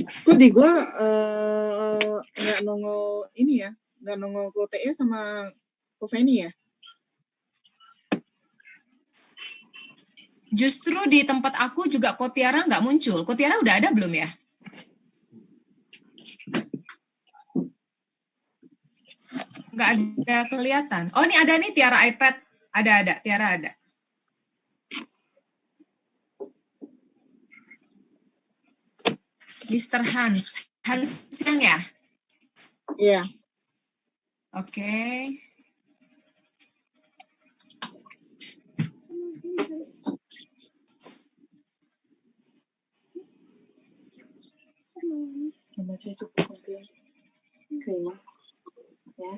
Kok di gua nggak nongol ini ya, nggak nongol Klote sama Koveni ya? Justru di tempat aku juga Kotiara nggak muncul. Kotiara udah ada belum ya? Nggak ada kelihatan. Oh, ini ada nih Tiara iPad. Ada. Tiara ada. Mr. Hans. Hans yang ya? Iya. Oke. Coba saya cukup oke. Terima. Ya.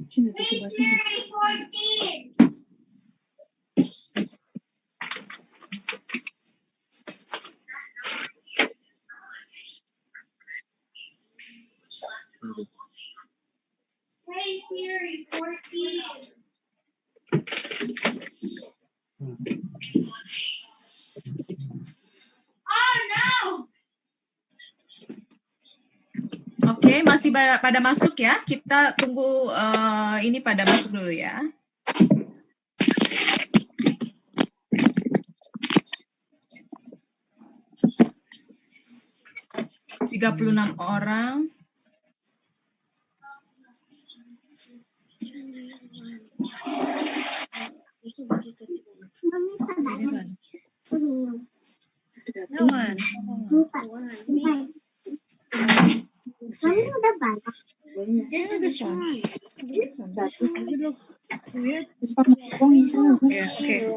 Sini tuh coba sini. Hey Siri, 14. Oh no. Oke, masih pada masuk ya. Kita tunggu ini pada masuk dulu ya. ...36 orang. Soalnya udah banyak. Yeah, this one. Yeah, okay.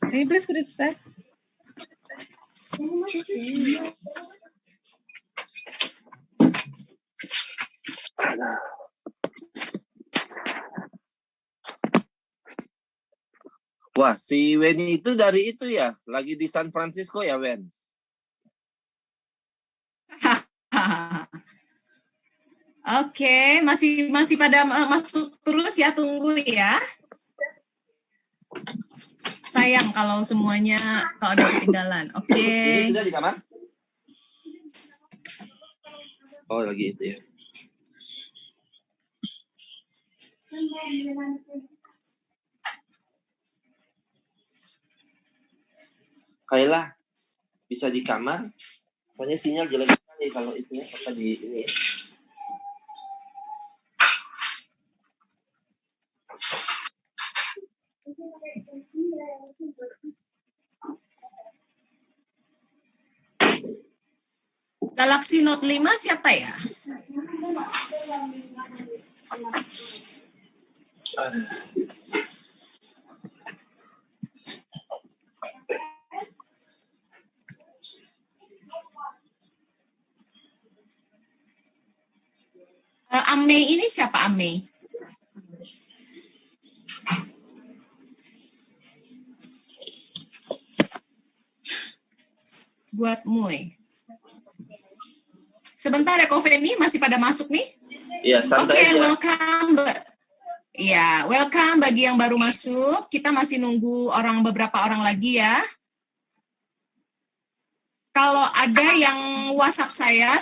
Can you please put it back? Wah, si Weni itu dari itu ya, lagi di San Francisco ya, Wen? Oke, masih pada masuk terus ya, tunggu ya. Sayang kalau semuanya kalau ada ketinggalan. Oke. Ini sudah di kamar? Oh, lagi itu ya. Kayla, bisa di kamar? Pokoknya sinyal jelek sekali kalau itu apa di ini. Galaxy Note 5 siapa ya? Ame ini siapa Ame? Buat Mui. Sebentar ya, Koveni masih pada masuk nih? Iya, santai aja. Welcome. Ya, welcome bagi yang baru masuk. Kita masih nunggu beberapa orang lagi ya. Kalau ada yang WhatsApp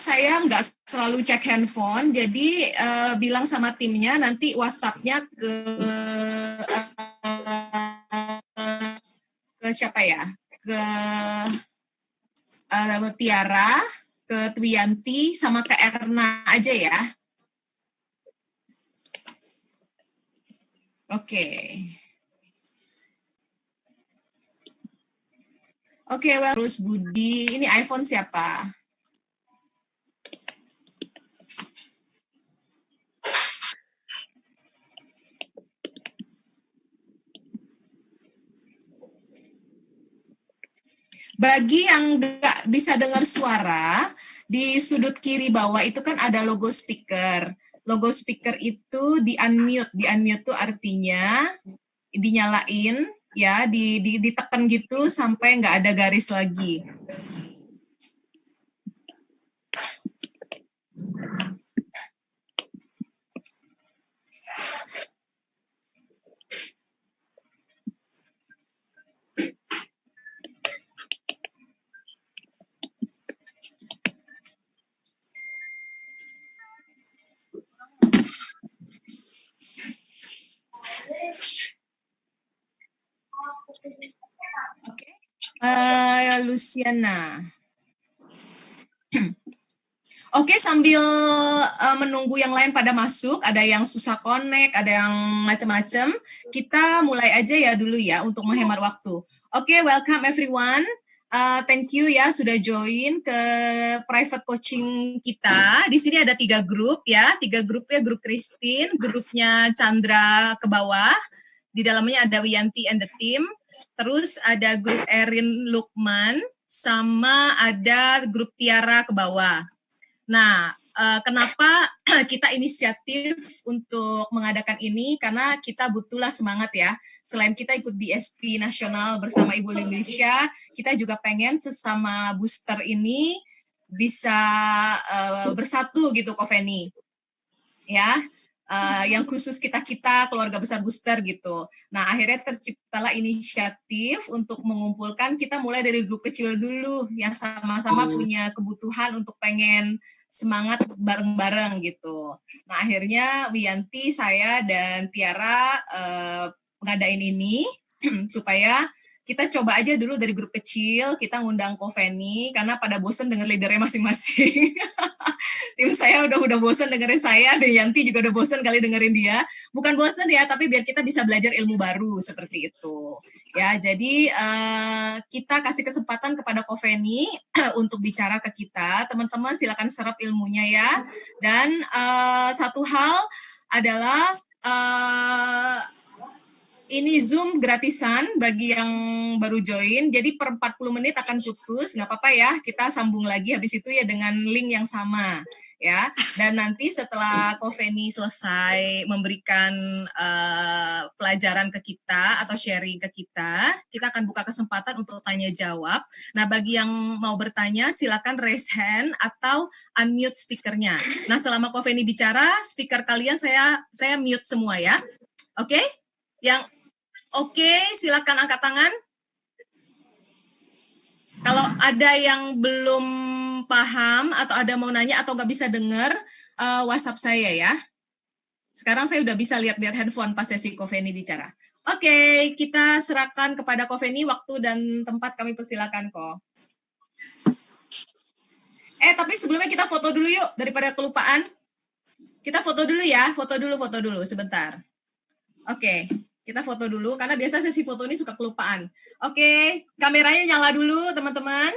saya nggak selalu cek handphone, jadi bilang sama timnya nanti WhatsApp-nya ke siapa ya? Ke Tiara, ke Twiyanti, sama ke Erna aja ya. Oke. Oke, terus Budi. Ini iPhone siapa? Bagi yang nggak bisa dengar suara, di sudut kiri bawah itu kan ada logo speaker. Logo speaker itu di-unmute. Di-unmute itu artinya dinyalain, ya, ditekan gitu sampai nggak ada garis lagi. ada Luciana. Oke, sambil menunggu yang lain pada masuk, ada yang susah connect, ada yang macam-macam, kita mulai aja ya dulu ya untuk menghemat waktu. Oke, welcome everyone. Thank you ya sudah join ke private coaching kita. Di sini ada 3 grup ya, 3 grup ya, grup Christine, grupnya Chandra ke bawah. Di dalamnya ada Wiyanti and the team. Terus ada grup Erin Lukman, sama ada grup Tiara ke bawah. Nah, kenapa kita inisiatif untuk mengadakan ini? Karena kita butuhlah semangat ya. Selain kita ikut BSP nasional bersama Ibu Indonesia, kita juga pengen sesama booster ini bisa bersatu gitu, Ko Feni. Ya, yang khusus kita-kita keluarga besar booster gitu. Nah, akhirnya terciptalah inisiatif untuk mengumpulkan, kita mulai dari grup kecil dulu yang sama-sama punya kebutuhan untuk pengen semangat bareng-bareng gitu. Nah, akhirnya Wiyanti, saya, dan Tiara ngadain ini supaya kita coba aja dulu dari grup kecil, kita ngundang Ko Feni, karena pada bosen denger leadernya masing-masing. Tim saya udah bosen dengerin saya, dan Yanti juga udah bosen kali dengerin dia. Bukan bosen ya, tapi biar kita bisa belajar ilmu baru seperti itu. Ya, jadi kita kasih kesempatan kepada Ko Feni untuk bicara ke kita. Teman-teman silakan serap ilmunya ya. Dan satu hal adalah ini Zoom gratisan bagi yang baru join, jadi per 40 menit akan putus, nggak apa-apa ya, kita sambung lagi habis itu ya dengan link yang sama. Ya, dan nanti setelah Ko Feni selesai memberikan pelajaran ke kita atau sharing ke kita akan buka kesempatan untuk tanya jawab. Nah, bagi yang mau bertanya silakan raise hand atau unmute speakernya. Nah, selama Ko Feni bicara, speaker kalian saya mute semua ya. Oke? Yang oke, silakan angkat tangan. Kalau ada yang belum paham atau ada mau nanya atau nggak bisa dengar, WhatsApp saya ya. Sekarang saya udah bisa lihat-lihat handphone pas sesi Ko Feni bicara. Oke, kita serahkan kepada Ko Feni waktu dan tempat, kami persilakan Ko. Tapi sebelumnya kita foto dulu yuk daripada kelupaan. Kita foto dulu ya, foto dulu sebentar. Oke. Kita foto dulu, karena biasa sesi foto ini suka kelupaan. Oke, kameranya nyala dulu, teman-teman.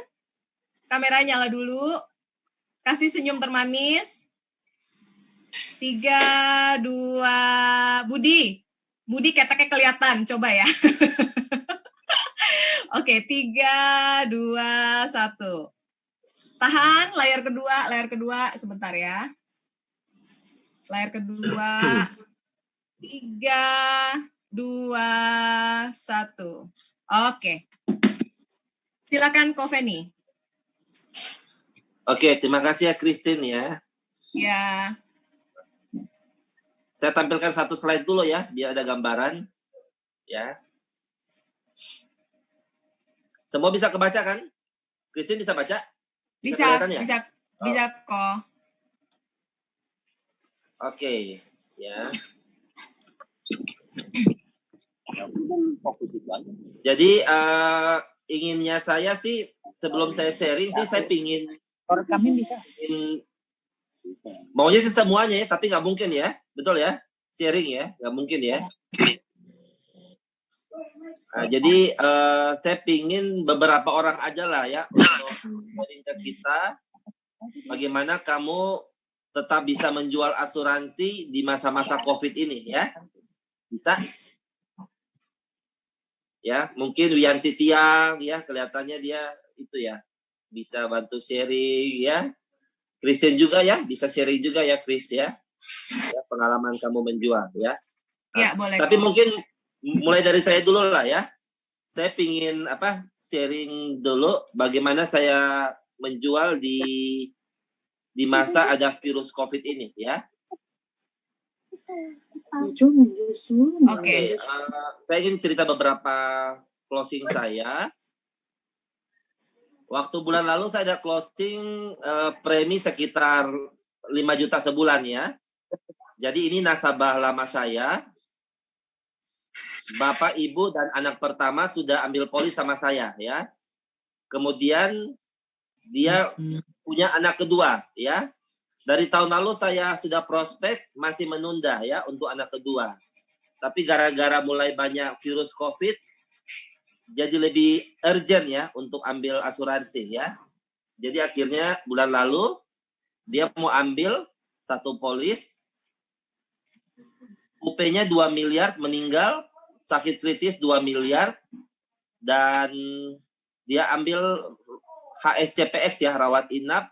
Kameranya nyala dulu. Kasih senyum termanis. 3, 2, Budi. Budi keteknya kelihatan, coba ya. Oke, 3, 2, 1. Tahan, layar kedua, sebentar ya. Layar kedua. 3, 2, 1. Oke. Silakan Ko Feni. Oke, terima kasih ya Christine ya. Ya. Saya tampilkan satu slide dulu ya, biar ada gambaran. Ya. Semua bisa kebaca kan? Christine bisa baca? Bisa Ko. Oke, ya. Jadi inginnya saya sih sebelum saya sharing sih saya pingin kami bisa maunya sih semuanya ya, tapi nggak mungkin ya, betul ya, sharing ya, nggak mungkin ya. Jadi saya pingin beberapa orang aja lah ya untuk sharing ke kita bagaimana kamu tetap bisa menjual asuransi di masa-masa COVID ini ya. Bisa? Ya, mungkin Wiyanti Tiang ya, kelihatannya dia itu ya, bisa bantu sharing ya. Christine juga ya, bisa sharing juga ya Chris ya. Ya, pengalaman kamu menjual ya. Ya, boleh. Tapi mungkin mulai dari saya dulu lah ya. Saya pingin sharing dulu bagaimana saya menjual di masa ada virus COVID ini ya. Oke. Saya ingin cerita beberapa closing saya. Waktu bulan lalu saya ada closing premi sekitar 5 juta sebulan ya. Jadi ini nasabah lama saya. Bapak, Ibu, dan anak pertama sudah ambil polis sama saya ya. kemudian dia punya anak kedua, ya. Dari tahun lalu saya sudah prospek masih menunda ya untuk anak kedua. Tapi gara-gara mulai banyak virus COVID, jadi lebih urgent ya untuk ambil asuransi ya. Jadi akhirnya bulan lalu dia mau ambil satu polis, UP-nya 2 miliar, meninggal, sakit kritis 2 miliar, dan dia ambil HSCPX ya, rawat inap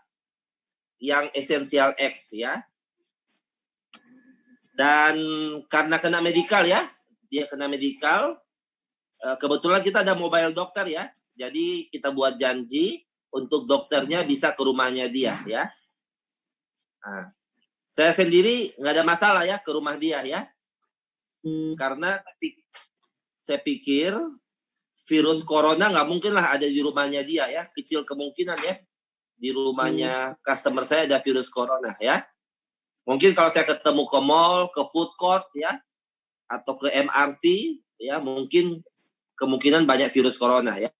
yang esensial X ya. Dan karena kena medikal ya, dia kena medikal, kebetulan kita ada mobile dokter ya, jadi kita buat janji untuk dokternya bisa ke rumahnya dia ya. Nah, saya sendiri nggak ada masalah ya ke rumah dia ya, karena saya pikir virus corona nggak mungkin lah ada di rumahnya dia ya, kecil kemungkinan ya di rumahnya customer saya ada virus corona ya. Mungkin kalau saya ketemu ke mall, ke food court ya, atau ke MRT ya, mungkin kemungkinan banyak virus corona ya.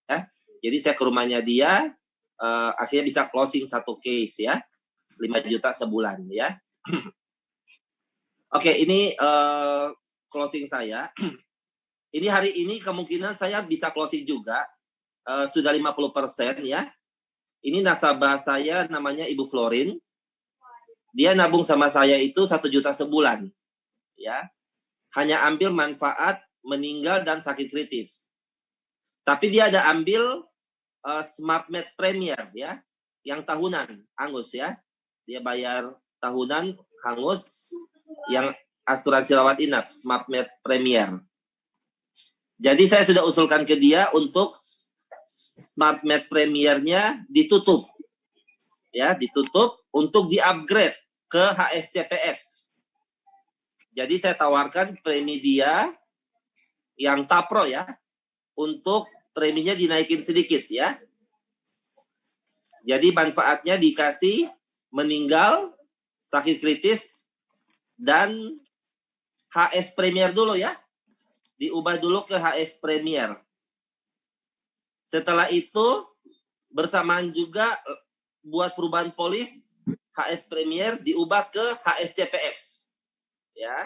Jadi saya ke rumahnya dia, akhirnya bisa closing satu case ya, 5 juta sebulan ya. Oke, ini closing saya. Ini hari ini kemungkinan saya bisa closing juga, sudah 50% ya. Ini nasabah saya namanya Ibu Florin. Dia nabung sama saya itu 1 juta sebulan. Ya. Hanya ambil manfaat meninggal dan sakit kritis. Tapi dia ada ambil SmartMed Premier ya, yang tahunan, Angus ya. Dia bayar tahunan Angus yang asuransi rawat inap SmartMed Premier. Jadi saya sudah usulkan ke dia untuk SmartMed Premiernya ditutup. Ya, ditutup untuk di-upgrade ke HSCPX. Jadi saya tawarkan premi dia yang Tapro ya, untuk preminya dinaikin sedikit ya. Jadi manfaatnya dikasih meninggal, sakit kritis, dan HS Premier dulu ya. Diubah dulu ke HS Premier. Setelah itu bersamaan juga buat perubahan polis, HS Premier diubah ke HSCPX. Ya.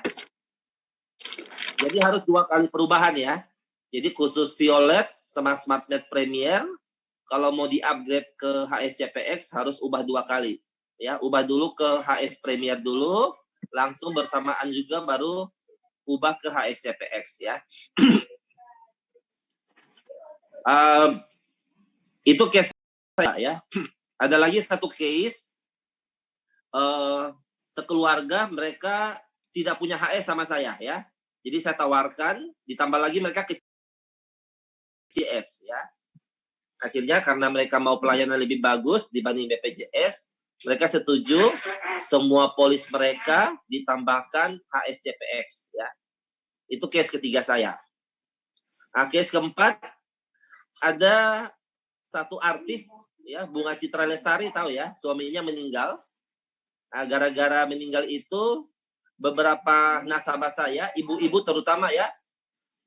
Jadi harus 2 kali perubahan ya. Jadi khusus Violet sama SmartMed Premier, kalau mau di-upgrade ke HSCPX harus ubah 2 kali. Ya, ubah dulu ke HS Premier dulu, langsung bersamaan juga baru ubah ke HSCPX ya. Itu case saya ya. Ada lagi satu case, sekeluarga mereka tidak punya HS sama saya ya. Jadi saya tawarkan, ditambah lagi mereka ke BPJS ya. Akhirnya karena mereka mau pelayanan lebih bagus dibanding BPJS, mereka setuju semua polis mereka ditambahkan HSCPX ya. Itu case ketiga saya. Nah, case keempat, ada satu artis ya, Bunga Citra Lestari, tahu ya, suaminya meninggal. Nah, gara-gara meninggal itu beberapa nasabah saya, ibu-ibu terutama ya,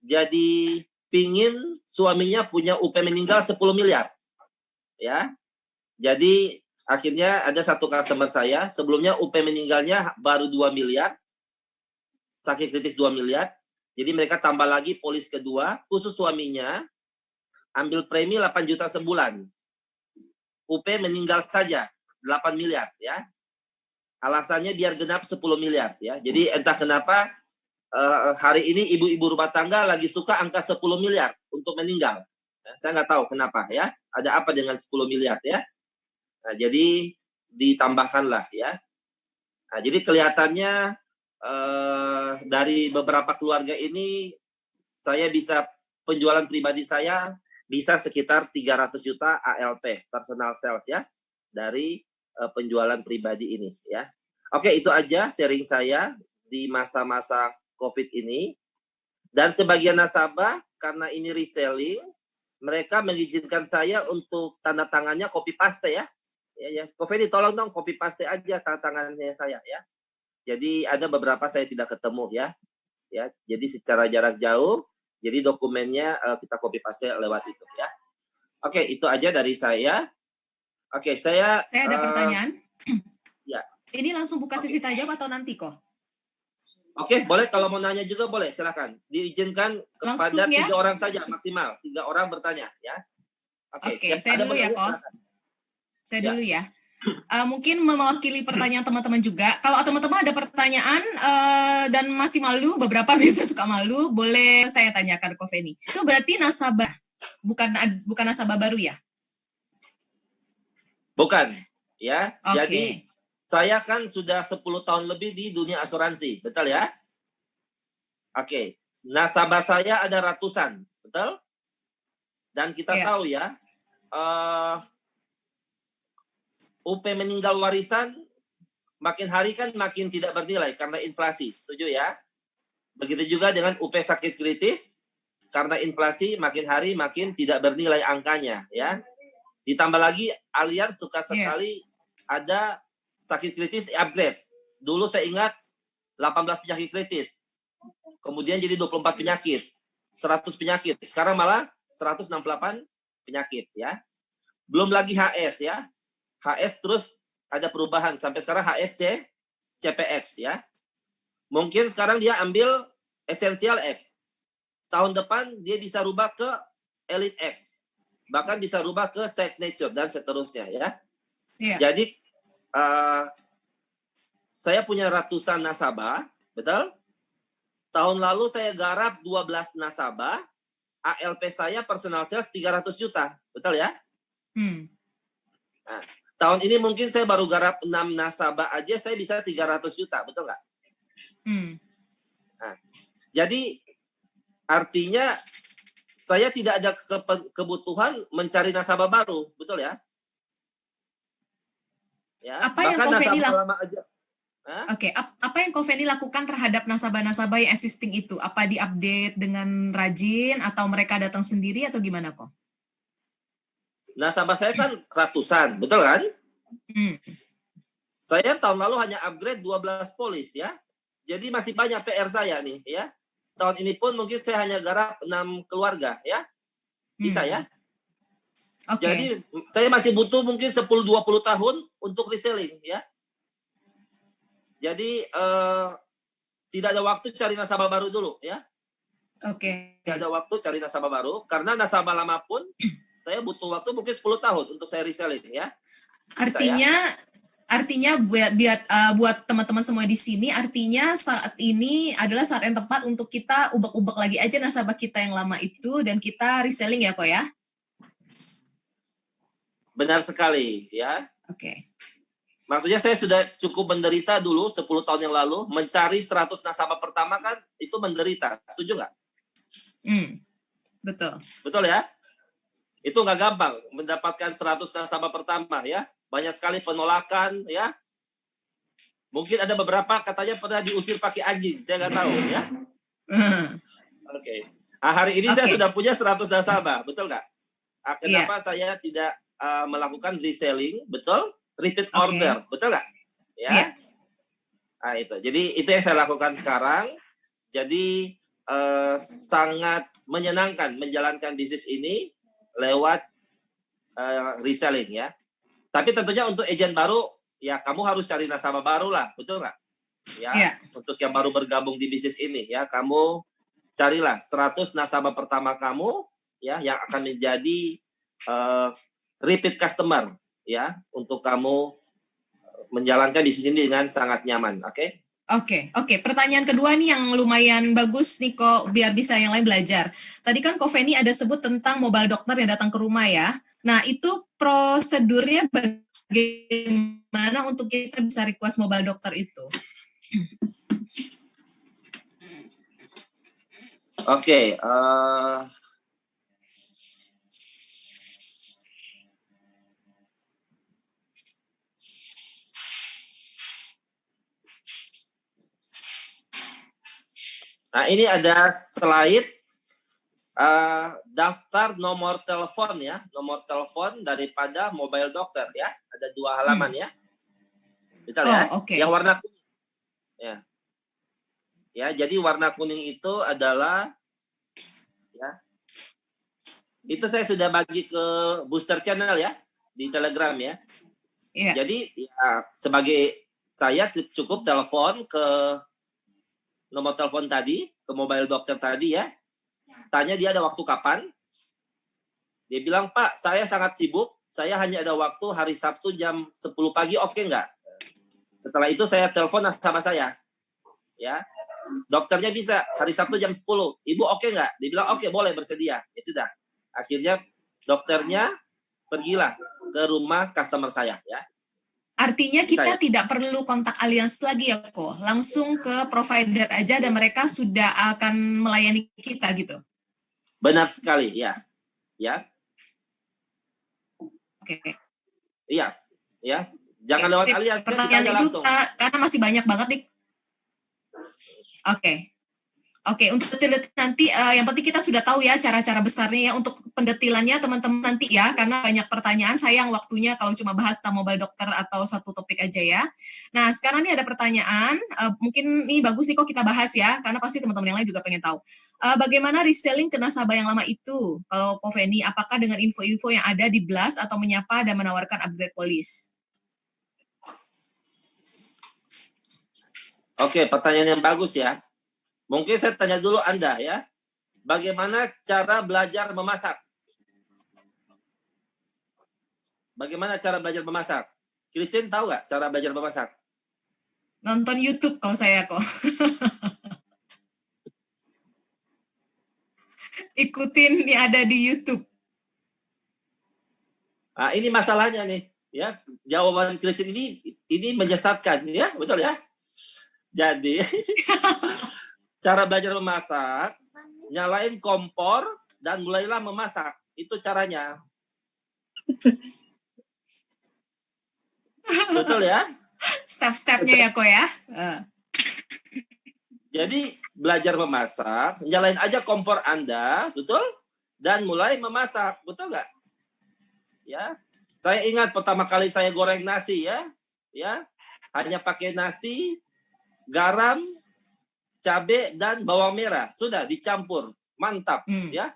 jadi pingin suaminya punya UP meninggal 10 miliar. Ya. Jadi akhirnya ada satu customer saya, sebelumnya UP meninggalnya baru 2 miliar, sakit kritis 2 miliar. Jadi mereka tambah lagi polis kedua, khusus suaminya, ambil premi 8 juta sebulan. UP meninggal saja 8 miliar ya. Alasannya biar genap 10 miliar ya. Jadi entah kenapa hari ini ibu-ibu rumah tangga lagi suka angka 10 miliar untuk meninggal. Ya, saya nggak tahu kenapa ya. Ada apa dengan 10 miliar ya. Nah, jadi ditambahkanlah ya. Nah, jadi kelihatannya dari beberapa keluarga ini saya bisa penjualan pribadi saya bisa sekitar 300 juta ALP, personal sales ya, dari penjualan pribadi ini ya. Oke, itu aja sharing saya di masa-masa COVID ini. Dan sebagian nasabah karena ini reselling, mereka mengizinkan saya untuk tanda tangannya copy paste ya. Ya. Covid tolong dong copy paste aja tanda tangannya saya ya. Jadi ada beberapa saya tidak ketemu ya. Ya, jadi secara jarak jauh, jadi dokumennya kita copy paste lewat itu ya. Oke, itu aja dari saya. Oke, saya ada pertanyaan. ya. Ini langsung buka sesi tanya jawab atau nanti kok? Oke, boleh kalau mau nanya juga boleh, silakan. Diizinkan kepada Langsung ya? 3 orang saja maksimal. 3 orang bertanya ya. Oke, Oke, siap. saya Ada dulu ya, pertanyaan, Ko. silakan. Saya Ya. dulu ya. Mungkin mewakili pertanyaan teman-teman juga. Kalau teman-teman ada pertanyaan dan masih malu, beberapa biasa suka malu, boleh saya tanyakan ke Feni. Itu berarti nasabah, bukan nasabah baru ya? Bukan, ya. Oke. Jadi saya kan sudah 10 tahun lebih di dunia asuransi, betul ya? Oke, nasabah saya ada ratusan, betul? Dan kita Iya. tahu ya, UP meninggal warisan makin hari kan makin tidak bernilai karena inflasi, setuju ya? Begitu juga dengan UP sakit kritis, karena inflasi makin hari makin tidak bernilai angkanya, ya. Ditambah lagi Allianz suka sekali ada sakit kritis upgrade. Dulu saya ingat 18 penyakit kritis, kemudian jadi 24 penyakit, 100 penyakit, sekarang malah 168 penyakit, ya. Belum lagi HS, ya. HS terus ada perubahan sampai sekarang HSC CPX, ya. Mungkin sekarang dia ambil Essential X. Tahun depan dia bisa rubah ke Elite X. Bahkan bisa rubah ke Signature dan seterusnya, ya. Iya. Jadi saya punya ratusan nasabah, betul? Tahun lalu saya garap 12 nasabah, ALP saya personal sales 300 juta, betul ya? Nah, tahun ini mungkin saya baru garap 6 nasabah aja, saya bisa 300 juta, betul nggak? Nah, jadi artinya saya tidak ada kebutuhan mencari nasabah baru, betul ya? Ya, Apa yang bahkan Ko Feni nasabah lama aja. Oke, apa yang Ko Feni lakukan terhadap nasabah-nasabah yang existing itu? Apa diupdate dengan rajin atau mereka datang sendiri atau gimana kok? Nasabah saya kan ratusan, betul kan? Saya tahun lalu hanya upgrade 12 polis ya. Jadi masih banyak PR saya nih ya. Tahun ini pun mungkin saya hanya garap 6 keluarga ya. Bisa ya? Oke. Jadi saya masih butuh mungkin 10-20 tahun untuk reselling ya. Jadi tidak ada waktu cari nasabah baru dulu ya. Oke. Tidak ada waktu cari nasabah baru karena nasabah lama pun saya butuh waktu mungkin 10 tahun untuk saya reselling ya. Bisa, Artinya buat teman-teman semua di sini, artinya saat ini adalah saat yang tepat untuk kita ubek-ubek lagi aja nasabah kita yang lama itu dan kita reselling ya kok ya? Benar sekali ya. Oke. Maksudnya saya sudah cukup menderita dulu 10 tahun yang lalu, mencari 100 nasabah pertama kan itu menderita. Setuju nggak? Betul. Betul ya? Itu nggak gampang mendapatkan 100 nasabah pertama ya. Banyak sekali penolakan ya. Mungkin ada beberapa katanya pernah diusir pakai anjing, saya nggak tahu ya. Oke. Nah, hari ini saya sudah punya 100 nasabah, betul nggak? Kenapa saya tidak melakukan reselling, betul? Repeat order, betul nggak? Ya. Nah, itu. Jadi itu yang saya lakukan sekarang. Jadi sangat menyenangkan menjalankan bisnis ini lewat reselling ya. Tapi tentunya untuk agen baru, ya kamu harus cari nasabah baru lah, betul nggak? Ya, untuk yang baru bergabung di bisnis ini, ya kamu carilah 100 nasabah pertama kamu, ya yang akan menjadi repeat customer, ya untuk kamu menjalankan bisnis ini dengan sangat nyaman, oke? Oke. Pertanyaan kedua nih yang lumayan bagus nih kok, biar bisa yang lain belajar. Tadi kan Ko Feni ada sebut tentang mobile dokter yang datang ke rumah ya. Nah, itu prosedurnya bagaimana untuk kita bisa request mobile dokter itu? Oke. Nah, ini ada slide daftar nomor telepon ya, nomor telepon daripada mobile dokter ya. Ada 2 halaman ya. Betul ya? Yang warna kuning. Ya. Ya, jadi warna kuning itu adalah ya Itu saya sudah bagi ke booster channel ya di Telegram ya. Iya. Jadi ya, sebagai saya cukup telepon ke nomor telepon tadi, ke mobile dokter tadi ya. Tanya dia ada waktu kapan. Dia bilang, Pak, saya sangat sibuk. Saya hanya ada waktu hari Sabtu jam 10 pagi, oke nggak? Setelah itu saya telepon sama saya. Ya, dokternya bisa hari Sabtu jam 10. Ibu oke nggak? Dia bilang, oke, boleh, bersedia. Ya sudah. Akhirnya dokternya pergilah ke rumah customer saya. Ya. Artinya kita Saya. tidak perlu kontak Allianz lagi ya kok, langsung ke provider aja dan mereka sudah akan melayani kita gitu. Benar sekali, ya. Ya, Oke. iya, ya. Jangan lewat Sip. Allianz, kita Pertanyaan aja itu langsung. karena masih banyak banget nih. Oke, untuk detail nanti yang penting kita sudah tahu ya cara-cara besarnya ya untuk pendetilannya teman-teman nanti ya, karena banyak pertanyaan, sayang waktunya kalau cuma bahas tentang mobile dokter atau satu topik aja ya. Nah sekarang nih ada pertanyaan, mungkin ini bagus nih kok kita bahas ya, karena pasti teman-teman yang lain juga pengen tahu. Bagaimana reselling ke nasabah yang lama itu? Kalau Poveni, apakah dengan info-info yang ada di Blast atau menyapa dan menawarkan upgrade polis? Oke, pertanyaan yang bagus ya. Mungkin saya tanya dulu Anda ya. Bagaimana cara belajar memasak? Bagaimana cara belajar memasak? Christine tahu nggak cara belajar memasak? Nonton YouTube kalau saya kok. Ikutin yang ada di YouTube. Nah, ini masalahnya nih, ya. Jawaban Christine ini menyesatkan, ya, betul ya. Jadi cara belajar memasak, nyalain kompor dan mulailah memasak. Itu caranya. Betul ya? Step-stepnya ya kok ya. Jadi belajar memasak, nyalain aja kompor Anda, betul? Dan mulai memasak, betul nggak? Ya, saya ingat pertama kali saya goreng nasi ya, hanya pakai nasi, garam, cabai dan bawang merah, sudah dicampur, mantap, ya.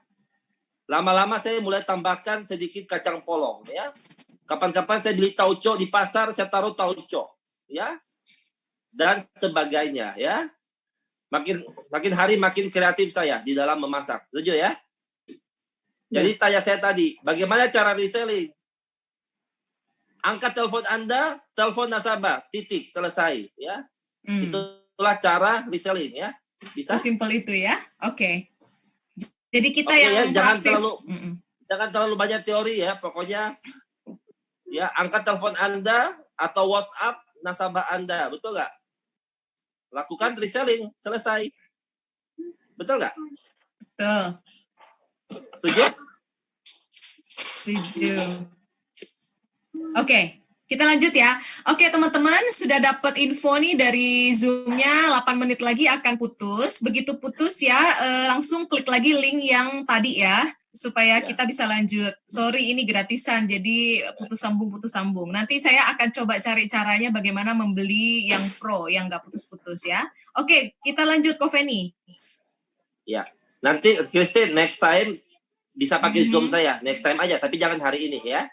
Lama-lama saya mulai tambahkan sedikit kacang polong, ya. Kapan-kapan saya beli tauco di pasar, saya taruh tauco, ya, dan sebagainya, ya. Makin hari makin kreatif saya di dalam memasak, setuju ya? Jadi tanya saya tadi, bagaimana cara reselling? Angkat telepon Anda, telepon nasabah, titik, selesai, ya. Itulah cara reselling, ya. Bisa? Sesimpel itu ya. Oke. Jadi kita Oke, yang ya, praktis. Jangan terlalu banyak teori ya, pokoknya ya angkat telepon Anda atau WhatsApp nasabah Anda, betul nggak? Lakukan reselling, selesai. Betul nggak? Betul. Setuju? Setuju. Oke, kita lanjut ya. Oke teman-teman, sudah dapat info nih dari Zoom-nya, 8 menit lagi akan putus. Begitu putus ya, langsung klik lagi link yang tadi ya, supaya kita bisa lanjut. Sorry, ini gratisan, jadi putus sambung. Nanti saya akan coba cari caranya bagaimana membeli yang pro, yang nggak putus-putus ya. Oke, kita lanjut, Koveni. Ya, nanti Christine, next time bisa pakai Zoom saya. Next time aja, tapi jangan hari ini ya.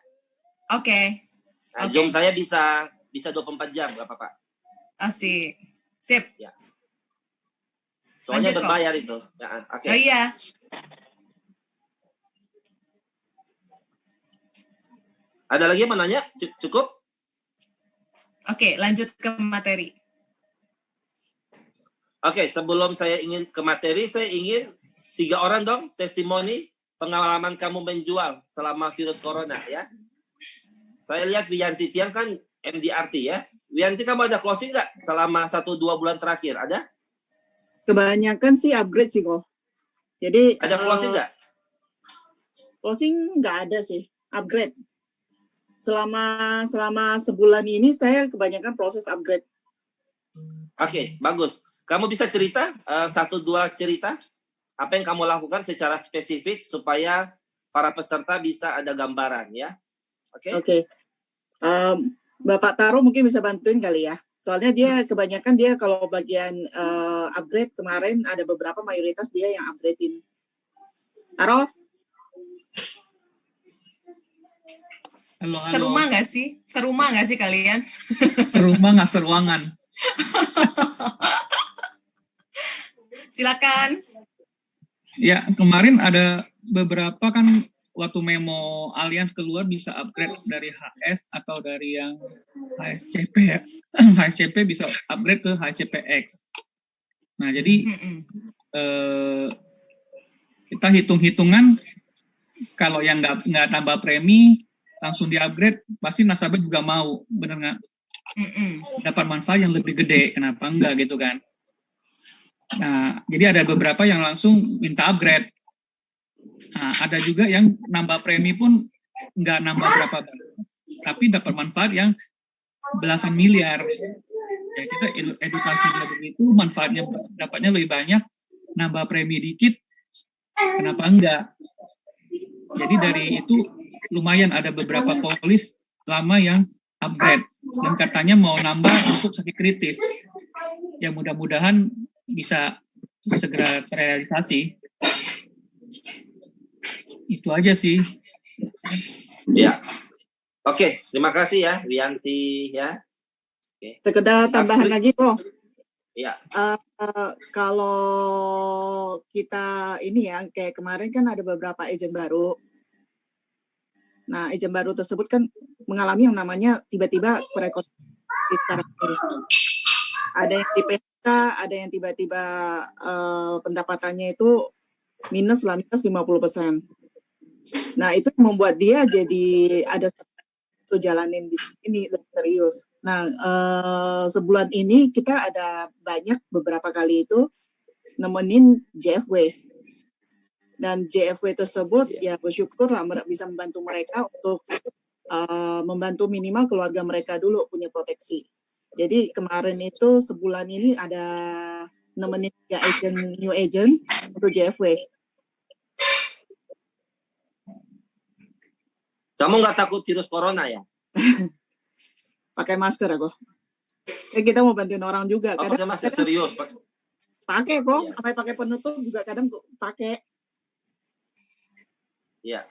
Oke. Nah, Zoom saya bisa 24 jam, nggak apa-apa. Asik. Sip. Ya. Soalnya Lanjut, berbayar itu. Ya, oke. Oh iya. Ada lagi yang mau nanya? Cukup? Oke, lanjut ke materi. Oke, sebelum saya ingin ke materi, saya ingin 3 orang dong testimoni pengalaman kamu menjual selama virus corona ya. Saya lihat Wiyanti Tiang kan MDRT ya. Wiyanti, kamu ada closing nggak selama 1-2 bulan terakhir? Ada? Kebanyakan sih upgrade sih kok. Jadi Ada closing nggak? Closing nggak ada sih, upgrade. Selama sebulan ini saya kebanyakan proses upgrade. Oke, bagus. Kamu bisa cerita 1-2 cerita apa yang kamu lakukan secara spesifik supaya para peserta bisa ada gambaran ya. Oke. Bapak Taro mungkin bisa bantuin kali ya. Soalnya dia kebanyakan dia kalau bagian upgrade kemarin ada beberapa mayoritas dia yang upgradein. Taro? Halo, halo. Serumah nggak sih? Serumah nggak sih kalian? Serumah nggak seruangan. Silakan. Ya, kemarin ada beberapa kan waktu memo Allianz keluar bisa upgrade dari HS atau dari yang HSCP ya. HSCP bisa upgrade ke HSCPX. Nah, jadi kita hitung-hitungan kalau yang nggak tambah premi langsung di-upgrade, pasti nasabah juga mau, bener nggak? Dapat manfaat yang lebih gede, kenapa enggak gitu kan? Nah, jadi ada beberapa yang langsung minta upgrade. Nah, ada juga yang nambah premi pun nggak nambah berapa banyak, tapi dapat manfaat yang belasan miliar. Ya, kita edukasi dia begitu, manfaatnya dapatnya lebih banyak, nambah premi dikit, kenapa enggak? Jadi dari itu lumayan ada beberapa polis lama yang upgrade dan katanya mau nambah untuk sakit kritis. Ya mudah-mudahan bisa segera terrealisasi. Itu aja sih. Ya. Oke, terima kasih ya Wiyanti ya. Oke. Sekedar tambahan lagi kok. Ya. Kalau kita ini ya, kayak kemarin kan ada beberapa agent baru. Nah, agent baru tersebut kan mengalami yang namanya tiba-tiba perekonomian sekarang ini. Ada yang di PHK, ada yang tiba-tiba pendapatannya itu minus 50%. Nah, itu membuat dia jadi ada satu jalanin di sini lebih serius. Nah, sebulan ini kita ada banyak beberapa kali itu nemenin JFW. Dan JFW tersebut ya bersyukurlah bisa membantu mereka untuk membantu minimal keluarga mereka dulu punya proteksi. Jadi kemarin itu sebulan ini ada nemenin new agent untuk JFW. Kamu nggak takut virus corona ya? Pakai masker aku. Kita mau bantuin orang juga. Pakai masker serius. Pakai kok, sampai pakai penutup juga kadang pakai. Iya.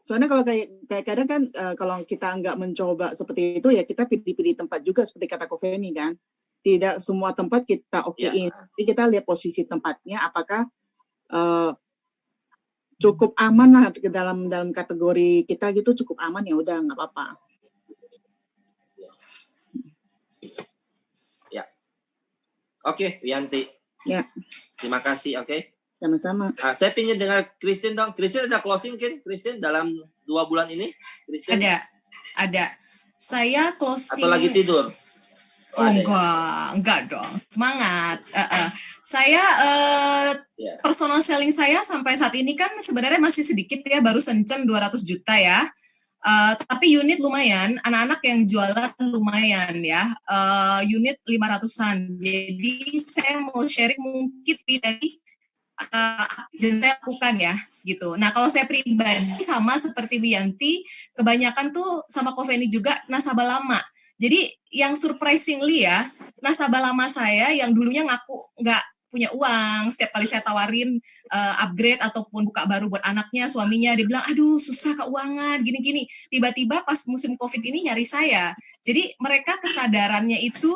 Soalnya kalau kayak kadang kan kalau kita nggak mencoba seperti itu ya kita pilih-pilih tempat juga seperti kata Kofeni kan. Tidak semua tempat kita okein. Jadi kita lihat posisi tempatnya apakah cukup aman lah dalam kategori kita gitu, cukup aman ya udah nggak apa-apa. Ya. Oke, Wiyanti. Ya. Terima kasih, oke. Sama-sama. Saya ingin dengar Christine dong. Christine ada closing kan? Christine dalam 2 bulan ini? Christine? Ada. Saya closing. Atau lagi tidur? Oh enggak dong. Semangat. Saya personal selling saya sampai saat ini kan sebenarnya masih sedikit ya, baru sencen 200 juta ya. Tapi unit lumayan, anak-anak yang jualan lumayan ya, unit 500-an. Jadi saya mau sharing mungkin dari yang saya lakukan ya gitu. Nah kalau saya pribadi sama seperti Wiyanti, kebanyakan tuh sama Kofeni juga nasabah lama. Jadi yang surprisingly ya, nasabah lama saya yang dulunya ngaku nggak punya uang, setiap kali saya tawarin upgrade ataupun buka baru buat anaknya, suaminya, dia bilang, aduh susah keuangan, gini-gini. Tiba-tiba pas musim COVID ini nyari saya. Jadi mereka kesadarannya itu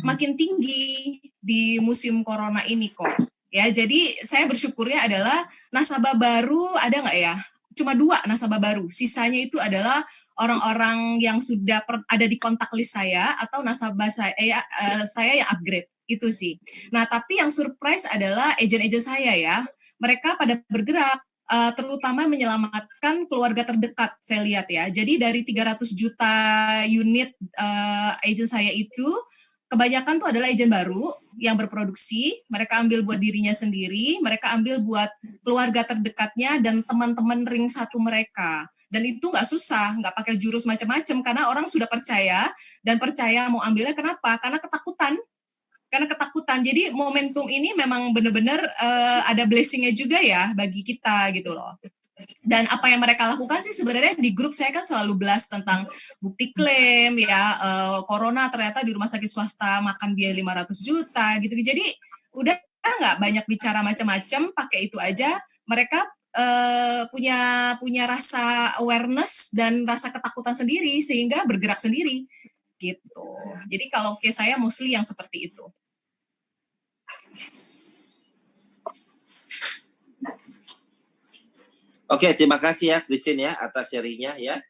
makin tinggi di musim corona ini kok. Ya, jadi saya bersyukurnya adalah nasabah baru ada nggak ya? Cuma 2 nasabah baru. Sisanya itu adalah orang-orang yang sudah ada di kontak list saya atau nasabah saya yang upgrade. Itu sih. Nah, tapi yang surprise adalah agent-agent saya ya. Mereka pada bergerak, terutama menyelamatkan keluarga terdekat, saya lihat ya. Jadi dari 300 juta unit agent saya itu, kebanyakan tuh adalah agent baru yang berproduksi, mereka ambil buat dirinya sendiri, mereka ambil buat keluarga terdekatnya dan teman-teman ring satu mereka. Dan itu nggak susah, nggak pakai jurus macam-macam, karena orang sudah percaya, dan percaya mau ambilnya kenapa? Karena ketakutan. Jadi momentum ini memang benar-benar ada blessing-nya juga ya bagi kita gitu loh. Dan apa yang mereka lakukan sih sebenarnya di grup saya kan selalu blast tentang bukti klaim ya, corona ternyata di rumah sakit swasta makan biaya 500 juta gitu. Jadi udah nggak banyak bicara macam-macam, pakai itu aja. Mereka punya rasa awareness dan rasa ketakutan sendiri sehingga bergerak sendiri gitu. Jadi kalau case saya mostly yang seperti itu. Oke, terima kasih ya Christine ya atas sharingnya ya.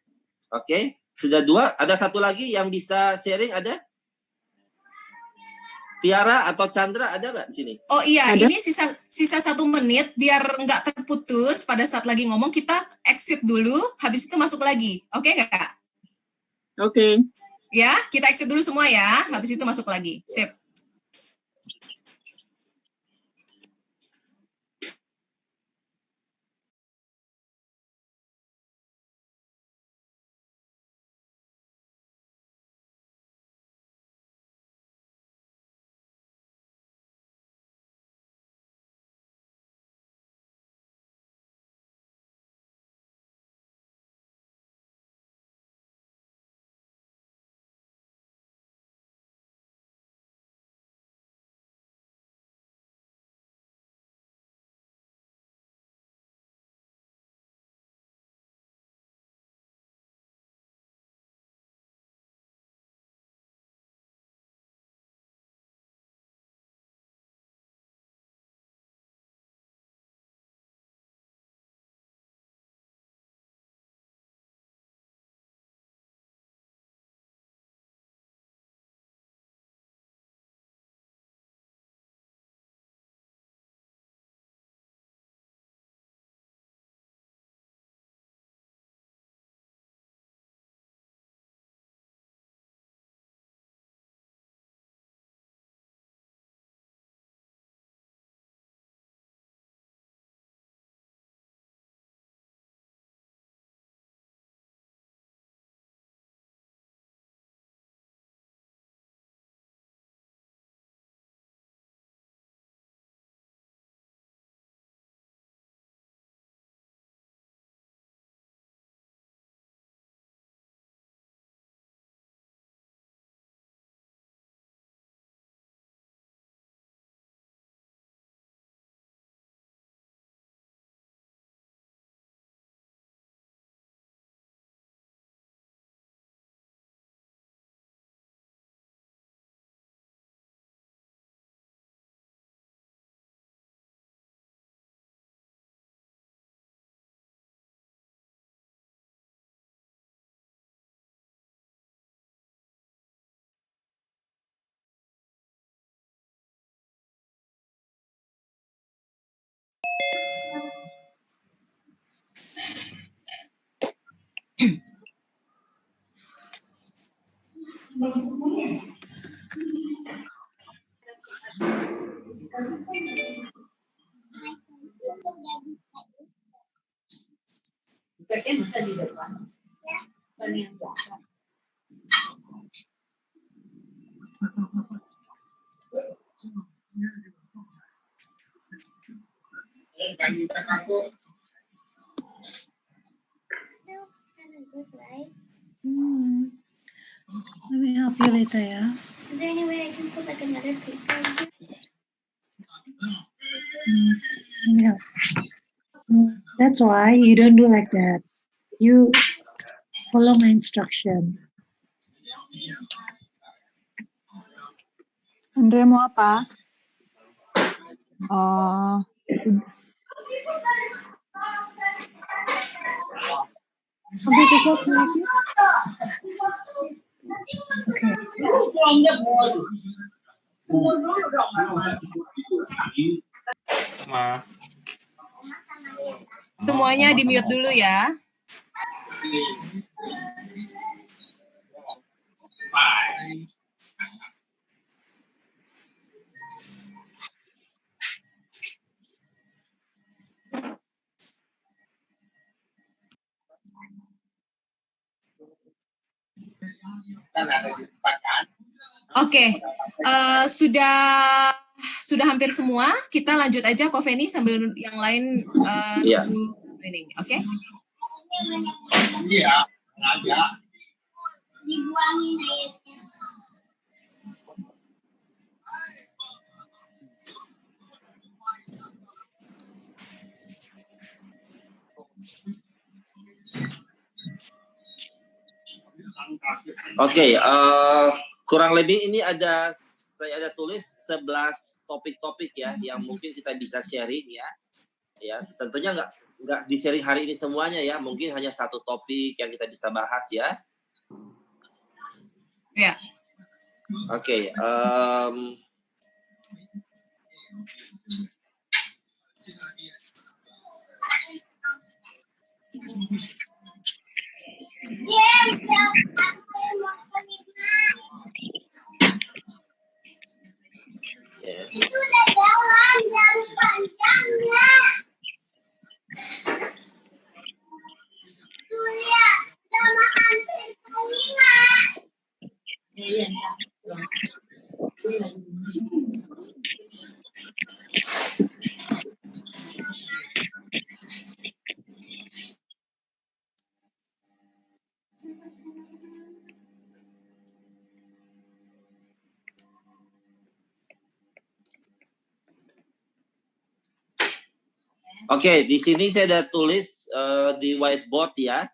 Oke, sudah 2. Ada satu lagi yang bisa sharing, ada? Tiara atau Chandra ada nggak di sini? Oh iya, Ada. ini sisa 1 menit biar nggak terputus pada saat lagi ngomong, kita exit dulu, habis itu masuk lagi. Oke nggak, Kak? Oke. Ya, kita exit dulu semua ya, habis itu masuk lagi. Sip. Looks kind of good, right? Let me help you later, yeah? Is there any way I can put like another paper? Let me help. That's why you don't do like that. You follow my instruction. Andre mau apa? Oh, Sampai besok lagi. Semuanya di mute dulu ya. Oke, sudah hampir semua. Kita lanjut aja, Ko Feni, sambil yang lain Iya. ini, oke? Iya, aja. Dibuangin airnya. Oke, kurang lebih ini saya ada tulis 11 topik-topik ya yang mungkin kita bisa sharing ya. Ya, tentunya nggak di sharing hari ini semuanya ya, mungkin hanya satu topik yang kita bisa bahas ya. Ya. Oke, Itu udah jalan jam panjangnya. Tuh lihat, udah makan kelima. Oke, di sini saya ada tulis di whiteboard ya.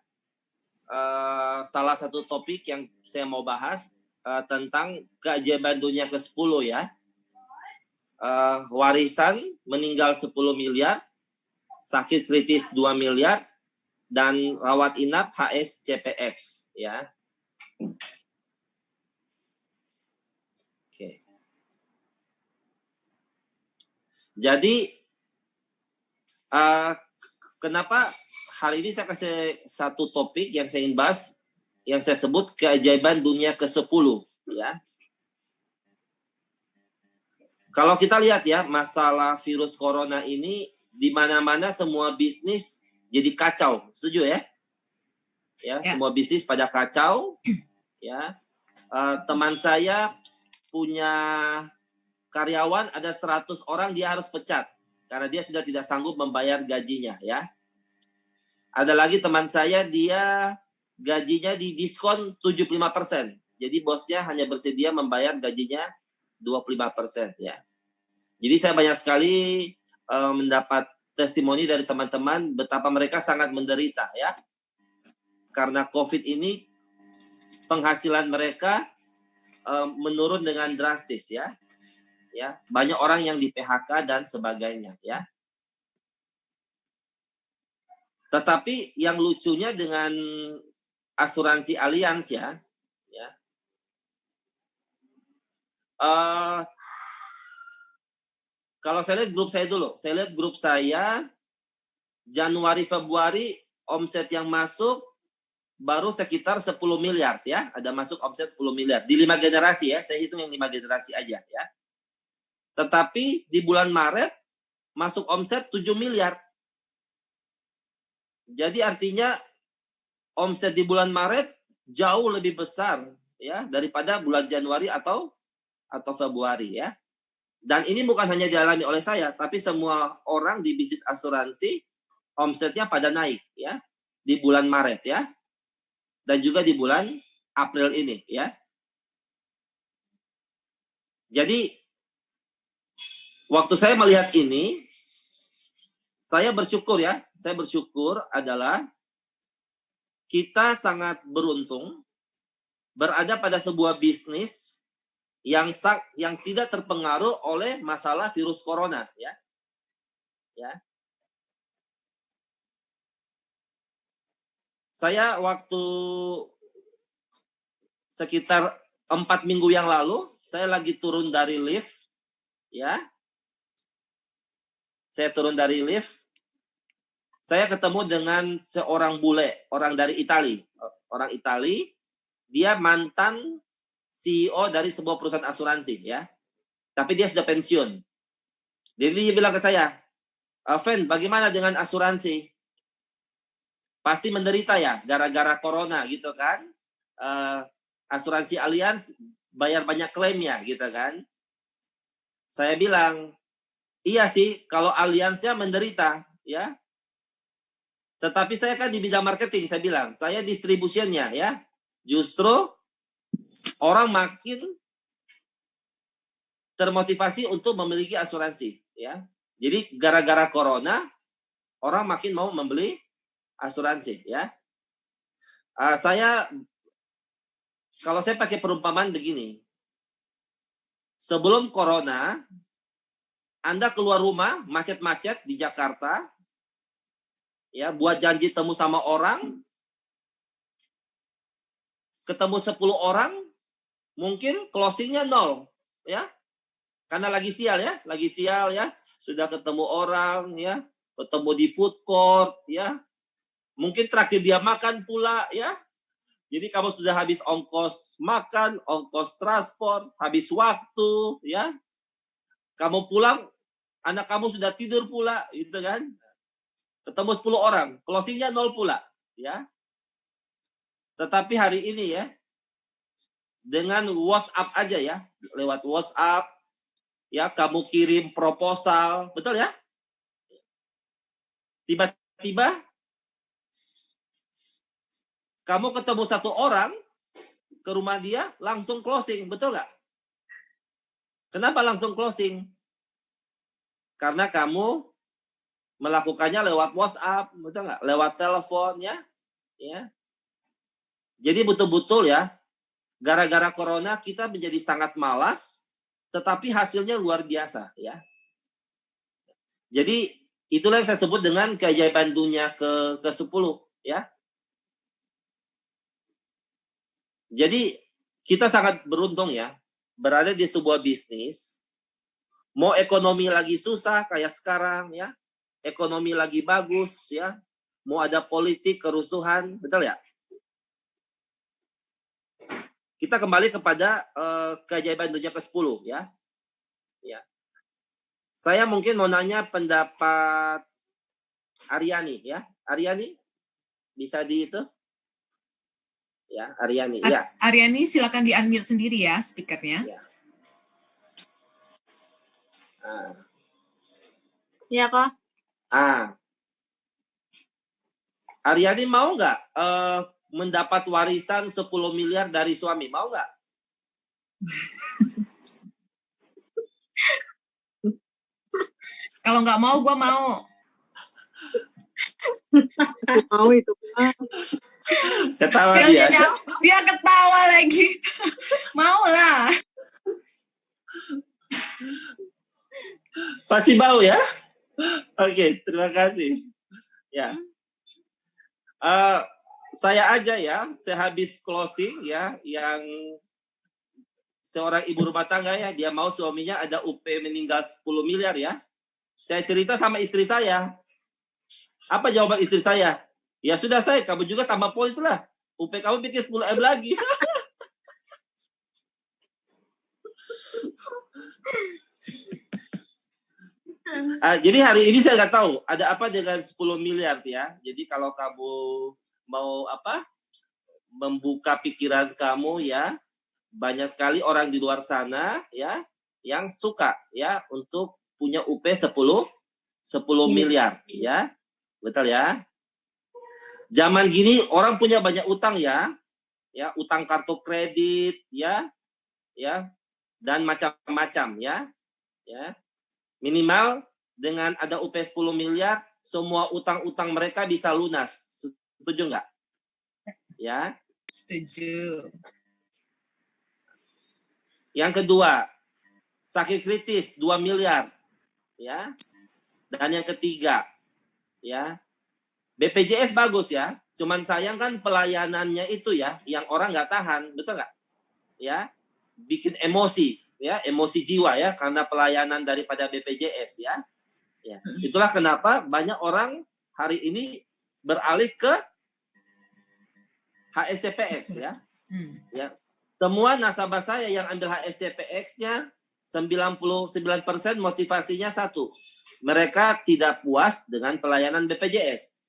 Salah satu topik yang saya mau bahas tentang keajaiban dunia ke-10 ya. Warisan meninggal 10 miliar, sakit kritis 2 miliar, dan rawat inap HSCPX ya. Oke. Jadi kenapa hari ini saya kasih satu topik yang saya ingin bahas, yang saya sebut keajaiban dunia ke-10 ya. Kalau kita lihat ya, masalah virus corona ini di mana-mana semua bisnis jadi kacau, setuju ya? Ya, semua bisnis pada kacau ya. Teman saya punya karyawan ada 100 orang, dia harus pecat karena dia sudah tidak sanggup membayar gajinya ya. Ada lagi teman saya, dia gajinya didiskon 75%. Jadi bosnya hanya bersedia membayar gajinya 25% ya. Jadi saya banyak sekali mendapat testimoni dari teman-teman betapa mereka sangat menderita ya. Karena COVID ini penghasilan mereka menurun dengan drastis ya. Ya, banyak orang yang di PHK dan sebagainya ya. Tetapi yang lucunya dengan asuransi Allianz ya. Kalau saya lihat grup saya dulu, saya lihat grup saya Januari Februari omset yang masuk baru sekitar 10 miliar ya, ada masuk omset 10 miliar di 5 generasi ya, saya hitung yang 5 generasi aja ya. Tetapi di bulan Maret masuk omset 7 miliar. Jadi artinya omset di bulan Maret jauh lebih besar ya daripada bulan Januari atau Februari ya. Dan ini bukan hanya dialami oleh saya, tapi semua orang di bisnis asuransi omsetnya pada naik ya di bulan Maret ya. Dan juga di bulan April ini ya. Jadi waktu saya melihat ini, saya bersyukur ya. Saya bersyukur adalah kita sangat beruntung berada pada sebuah bisnis yang tidak terpengaruh oleh masalah virus corona ya. Saya waktu sekitar 4 minggu yang lalu, saya lagi turun dari lift ya. Saya turun dari lift. Saya ketemu dengan seorang bule, orang dari Itali. Orang Itali, dia mantan CEO dari sebuah perusahaan asuransi ya. Tapi dia sudah pensiun. Jadi dia bilang ke saya, "Fen, bagaimana dengan asuransi? Pasti menderita ya gara-gara corona gitu kan. Asuransi Allianz bayar banyak klaim ya gitu kan." Saya bilang, "Iya sih, kalau Allianz-nya menderita ya. Tetapi saya kan di bidang marketing," saya bilang. "Saya distribusinya ya. Justru orang makin termotivasi untuk memiliki asuransi ya. Jadi gara-gara corona orang makin mau membeli asuransi ya." Saya Kalau saya pakai perumpamaan begini. Sebelum corona, Anda keluar rumah, macet-macet di Jakarta, ya, buat janji temu sama orang, ketemu 10 orang, mungkin closingnya 0, ya. Karena lagi sial ya, sudah ketemu orang, ya, ketemu di food court, ya. Mungkin terakhir dia makan pula, ya. Jadi kamu sudah habis ongkos makan, ongkos transport, habis waktu, ya. Kamu pulang, anak kamu sudah tidur pula, gitu kan. Ketemu 10 orang, closingnya 0 pula, ya. Tetapi hari ini ya, dengan WhatsApp aja ya, lewat WhatsApp, ya, kamu kirim proposal, betul ya? Tiba-tiba kamu ketemu satu orang ke rumah dia, langsung closing, betul nggak? Kenapa langsung closing? Karena kamu melakukannya lewat WhatsApp, betul nggak? Lewat telepon, ya. Jadi betul-betul ya, gara-gara corona kita menjadi sangat malas, tetapi hasilnya luar biasa, ya. Jadi itulah yang saya sebut dengan keajaiban dunia ke-10, ya. Jadi kita sangat beruntung ya, berada di sebuah bisnis, mau ekonomi lagi susah kayak sekarang ya, ekonomi lagi bagus ya, mau ada politik kerusuhan, betul ya? Kita kembali kepada keajaiban dunia ke-10 ya. Saya mungkin mau nanya pendapat Aryani ya. Aryani bisa di itu? Ya, Aryani. Ya. Aryani silakan di-unmute sendiri ya speakernya. Ya. Iya, Kak. Aryani mau nggak mendapat warisan 10 miliar dari suami? Mau nggak? Kalau nggak mau, gue mau. Mau itu. Ketawa dia. Dia ketawa lagi. Mau lah. Pasti mau ya? Oke, terima kasih. Ya. Saya aja ya, sehabis closing ya, yang seorang ibu rumah tangga ya, dia mau suaminya ada UP meninggal 10 miliar ya. Saya cerita sama istri saya. Apa jawaban istri saya? Ya sudah saya, kamu juga tambah polis lah. UP kamu bikin 10 M lagi. Jadi hari ini saya nggak tahu ada apa dengan 10 miliar ya. Jadi kalau kamu mau membuka pikiran kamu ya, banyak sekali orang di luar sana ya yang suka ya untuk punya UP 10 miliar ya. Betul ya. Zaman gini orang punya banyak utang ya. Ya, utang kartu kredit ya. Dan macam-macam ya. Minimal dengan ada UP 10 miliar, semua utang-utang mereka bisa lunas. Setuju nggak? Ya. Setuju. Yang kedua, sakit kritis 2 miliar. Ya. Dan yang ketiga, ya, BPJS bagus ya. Cuman sayang kan pelayanannya itu ya, yang orang nggak tahan, betul nggak? Ya, bikin emosi, ya, emosi jiwa ya, karena pelayanan daripada BPJS ya. Itulah kenapa banyak orang hari ini beralih ke HSCPX ya. Semua nasabah saya yang ambil HSCPX-nya 99% motivasinya satu. Mereka tidak puas dengan pelayanan BPJS.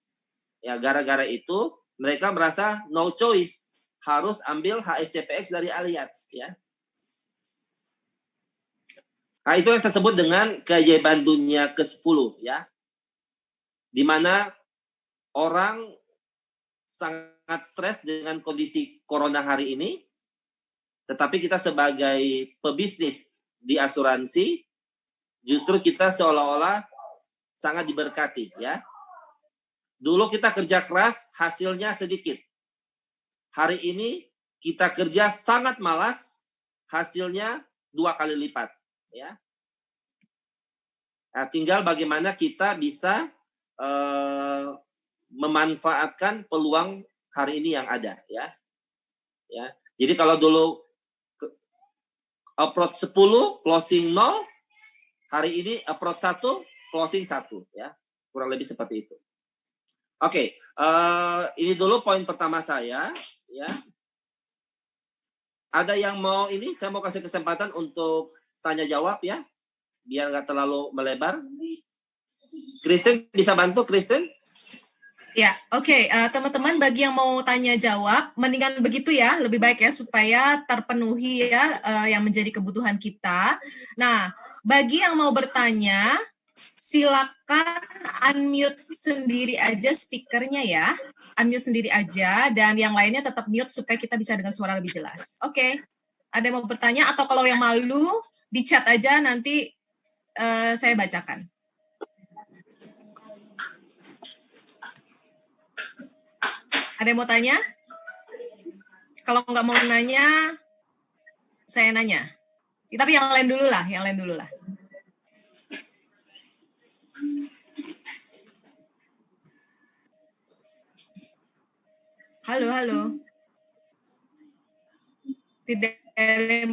Ya, gara-gara itu mereka merasa no choice, harus ambil HSCPX dari Allianz ya. Nah, itu yang saya sebut dengan keajaiban dunia ke-10 ya. Di mana orang sangat stres dengan kondisi corona hari ini, tetapi kita sebagai pebisnis di asuransi justru kita seolah-olah sangat diberkati ya. Dulu kita kerja keras, hasilnya sedikit. Hari ini kita kerja sangat malas, hasilnya 2 kali lipat, ya. Nah, tinggal bagaimana kita bisa memanfaatkan peluang hari ini yang ada, ya. Ya. Jadi kalau dulu approach 10, closing 0, hari ini approach 1, closing 1, ya. Kurang lebih seperti itu. Oke, ini dulu poin pertama saya, ya. Ada yang mau ini, saya mau kasih kesempatan untuk tanya jawab, ya. Biar nggak terlalu melebar. Kristen bisa bantu, Kristen? Ya, oke. Teman-teman, bagi yang mau tanya jawab, mendingan begitu ya, lebih baik ya supaya terpenuhi ya yang menjadi kebutuhan kita. Nah, bagi yang mau bertanya, silakan unmute sendiri aja speakernya ya, unmute sendiri aja, dan yang lainnya tetap mute supaya kita bisa dengar suara lebih jelas. Oke, ada yang mau bertanya atau kalau yang malu di chat aja nanti saya bacakan. Ada yang mau tanya? Kalau nggak mau nanya, saya nanya. Tapi yang lain dulu lah, Halo, halo. Tidak ada yang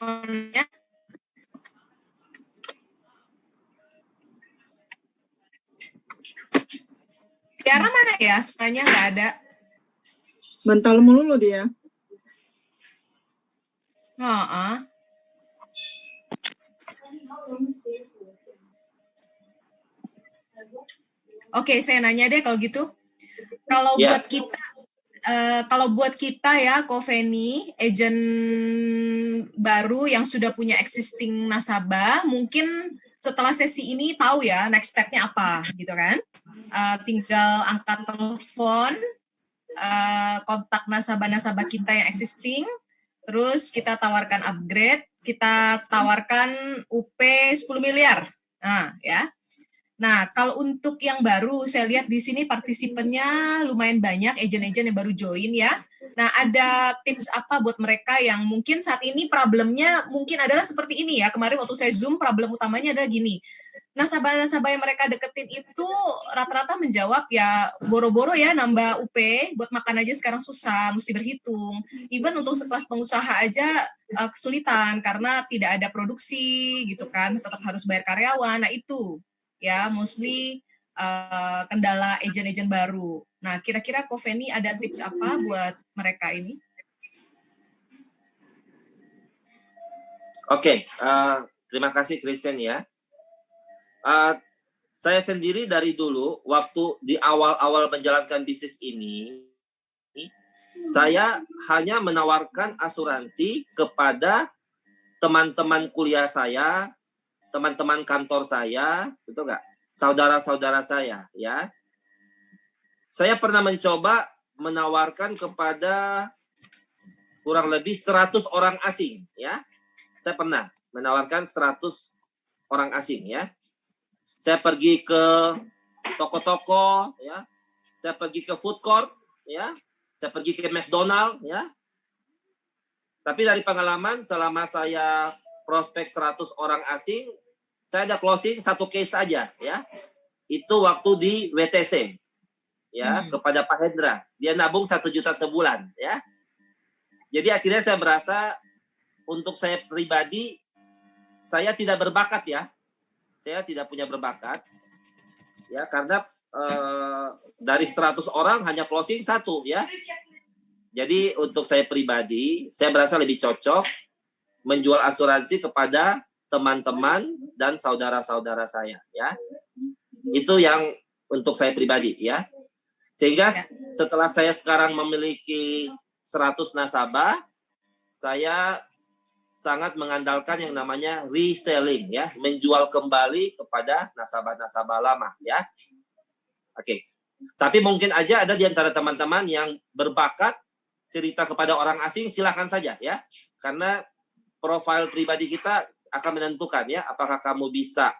mau nanya? Tiara mana ya? Suaranya nggak ada. Bental mulu dia. Oke, saya nanya deh kalau gitu. Kalau buat kita ya, Koveni, agent baru yang sudah punya existing nasabah, mungkin setelah sesi ini tahu ya next step-nya apa, gitu kan? Tinggal angkat telepon, kontak nasabah-nasabah kita yang existing, terus kita tawarkan upgrade, kita tawarkan UP 10 miliar. Nah, ya. Nah, kalau untuk yang baru, saya lihat di sini partisipannya lumayan banyak, agent-agent yang baru join ya. Nah, ada tips apa buat mereka yang mungkin saat ini problemnya mungkin adalah seperti ini ya. Kemarin waktu saya Zoom, problem utamanya adalah gini. Nasabah-nasabah yang mereka deketin itu rata-rata menjawab ya boro-boro ya nambah UP, buat makan aja sekarang susah, mesti berhitung. Even untuk sekelas pengusaha aja kesulitan karena tidak ada produksi gitu kan, tetap harus bayar karyawan. Nah itu ya mostly kendala agent-agent baru. Nah kira-kira Koveni ada tips apa buat mereka ini? Oke, terima kasih Kristen ya. Saya sendiri dari dulu waktu di awal-awal menjalankan bisnis ini, saya hanya menawarkan asuransi kepada teman-teman kuliah saya, teman-teman kantor saya, betul nggak? Saudara-saudara saya, ya. Saya pernah mencoba menawarkan kepada kurang lebih 100 orang asing, ya. Saya pernah menawarkan 100 orang asing, ya. Saya pergi ke toko-toko, ya. Saya pergi ke food court, ya. Saya pergi ke McDonald, ya. Tapi dari pengalaman selama saya prospek 100 orang asing, saya ada closing 1 case saja, ya. Itu waktu di WTC, ya, kepada Pak Hendra. Dia nabung 1 juta sebulan, ya. Jadi akhirnya saya merasa untuk saya pribadi, saya tidak berbakat, ya. Saya tidak punya berbakat, ya, karena dari 100 orang hanya closing 1, ya. Jadi untuk saya pribadi, saya merasa lebih cocok menjual asuransi kepada teman-teman dan saudara-saudara saya, ya. Itu yang untuk saya pribadi, ya. Sehingga setelah saya sekarang memiliki 100 nasabah, saya sangat mengandalkan yang namanya reselling, ya, menjual kembali kepada nasabah-nasabah lama, ya. Oke. Tapi mungkin aja ada di antara teman-teman yang berbakat cerita kepada orang asing, silakan saja, ya. Karena profil pribadi kita akan menentukan, ya, apakah kamu bisa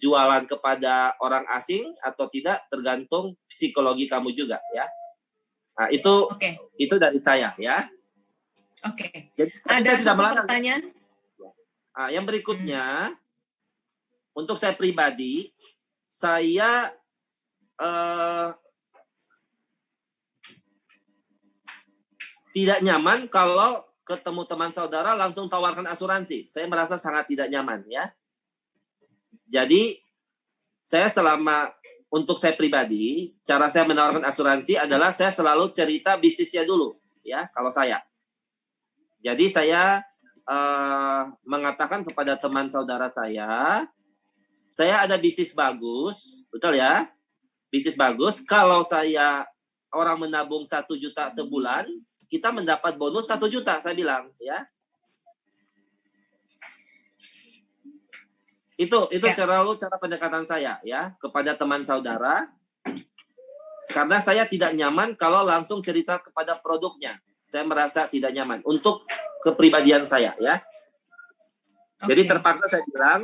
jualan kepada orang asing atau tidak, tergantung psikologi kamu juga, ya. Nah, itu dari saya, ya. Oke. Jadi, tapi Ada saya tidak satu melarang. pertanyaan. Yang berikutnya, untuk saya pribadi, saya tidak nyaman kalau ketemu teman saudara langsung tawarkan asuransi. Saya merasa sangat tidak nyaman ya. Jadi saya untuk saya pribadi, cara saya menawarkan asuransi adalah saya selalu cerita bisnisnya dulu ya kalau saya. Jadi saya mengatakan kepada teman saudara saya ada bisnis bagus, betul ya? Bisnis bagus. Kalau saya orang menabung 1 juta sebulan, kita mendapat bonus 1 juta, saya bilang, ya. Itu selalu cara pendekatan saya, ya, kepada teman saudara. Karena saya tidak nyaman kalau langsung cerita kepada produknya. Saya merasa tidak nyaman untuk kepribadian saya, ya. Jadi terpaksa saya bilang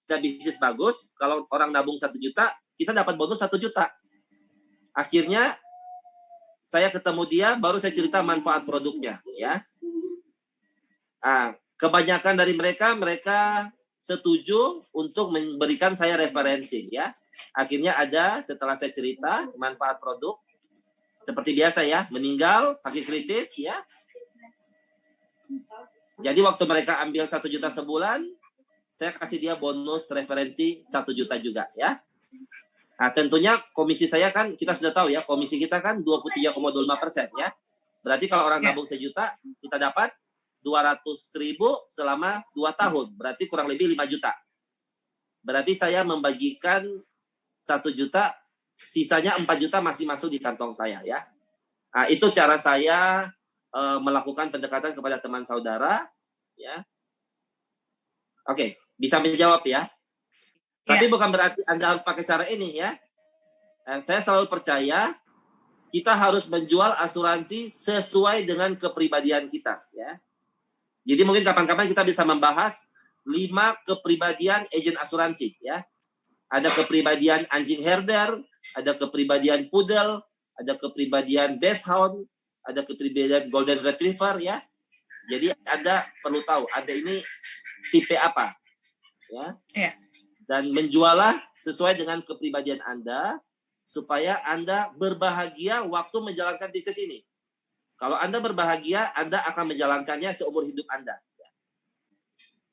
ada bisnis bagus, kalau orang nabung 1 juta, kita dapat bonus 1 juta. Akhirnya saya ketemu dia, baru saya cerita manfaat produknya, ya. Kebanyakan dari mereka setuju untuk memberikan saya referensi, ya. Akhirnya setelah saya cerita manfaat produk, seperti biasa ya, meninggal, sakit kritis, ya. Jadi waktu mereka ambil 1 juta sebulan, saya kasih dia bonus referensi 1 juta juga, ya. Nah, tentunya komisi saya kan, kita sudah tahu ya, komisi kita kan 23,25%, ya. Berarti kalau orang nabung 1 juta, kita dapat 200.000 selama 2 tahun. Berarti kurang lebih 5 juta. Berarti saya membagikan 1 juta, sisanya 4 juta masih masuk di kantong saya, ya. Nah, itu cara saya melakukan pendekatan kepada teman saudara, ya. Oke, bisa menjawab ya. Tapi bukan berarti Anda harus pakai cara ini, ya. Saya selalu percaya kita harus menjual asuransi sesuai dengan kepribadian kita, ya. Jadi mungkin kapan-kapan kita bisa membahas 5 kepribadian agen asuransi, ya. Ada kepribadian anjing herder, ada kepribadian poodle, ada kepribadian bashound, ada kepribadian golden retriever, ya. Jadi Anda perlu tahu ada ini tipe apa, ya. Dan menjualah sesuai dengan kepribadian Anda supaya Anda berbahagia waktu menjalankan bisnis ini. Kalau Anda berbahagia, Anda akan menjalankannya seumur hidup Anda.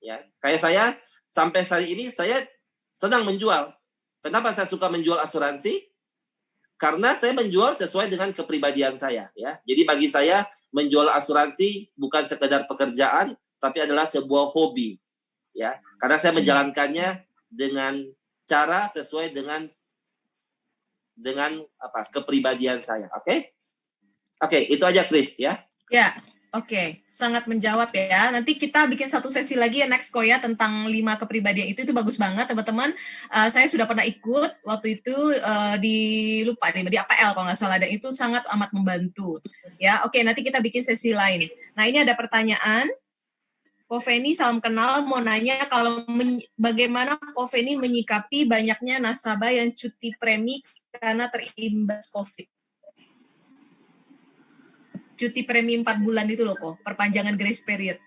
Ya, kayak saya sampai hari ini saya senang menjual. Kenapa saya suka menjual asuransi? Karena saya menjual sesuai dengan kepribadian saya, ya. Jadi bagi saya menjual asuransi bukan sekedar pekerjaan, tapi adalah sebuah hobi, ya. Karena saya menjalankannya dengan cara sesuai dengan kepribadian saya, oke? Oke, itu aja Chris, ya. Ya, oke. Sangat menjawab ya. Nanti kita bikin satu sesi lagi ya next ya tentang 5 kepribadian itu bagus banget teman-teman. Saya sudah pernah ikut waktu itu di APL kalau nggak salah, dan itu sangat amat membantu. Ya, oke, nanti kita bikin sesi lain. Nah, ini ada pertanyaan. Ko Feni, salam kenal, mau nanya bagaimana Ko Feni menyikapi banyaknya nasabah yang cuti premi karena terimbas COVID. Cuti premi 4 bulan itu loh kok, perpanjangan grace period.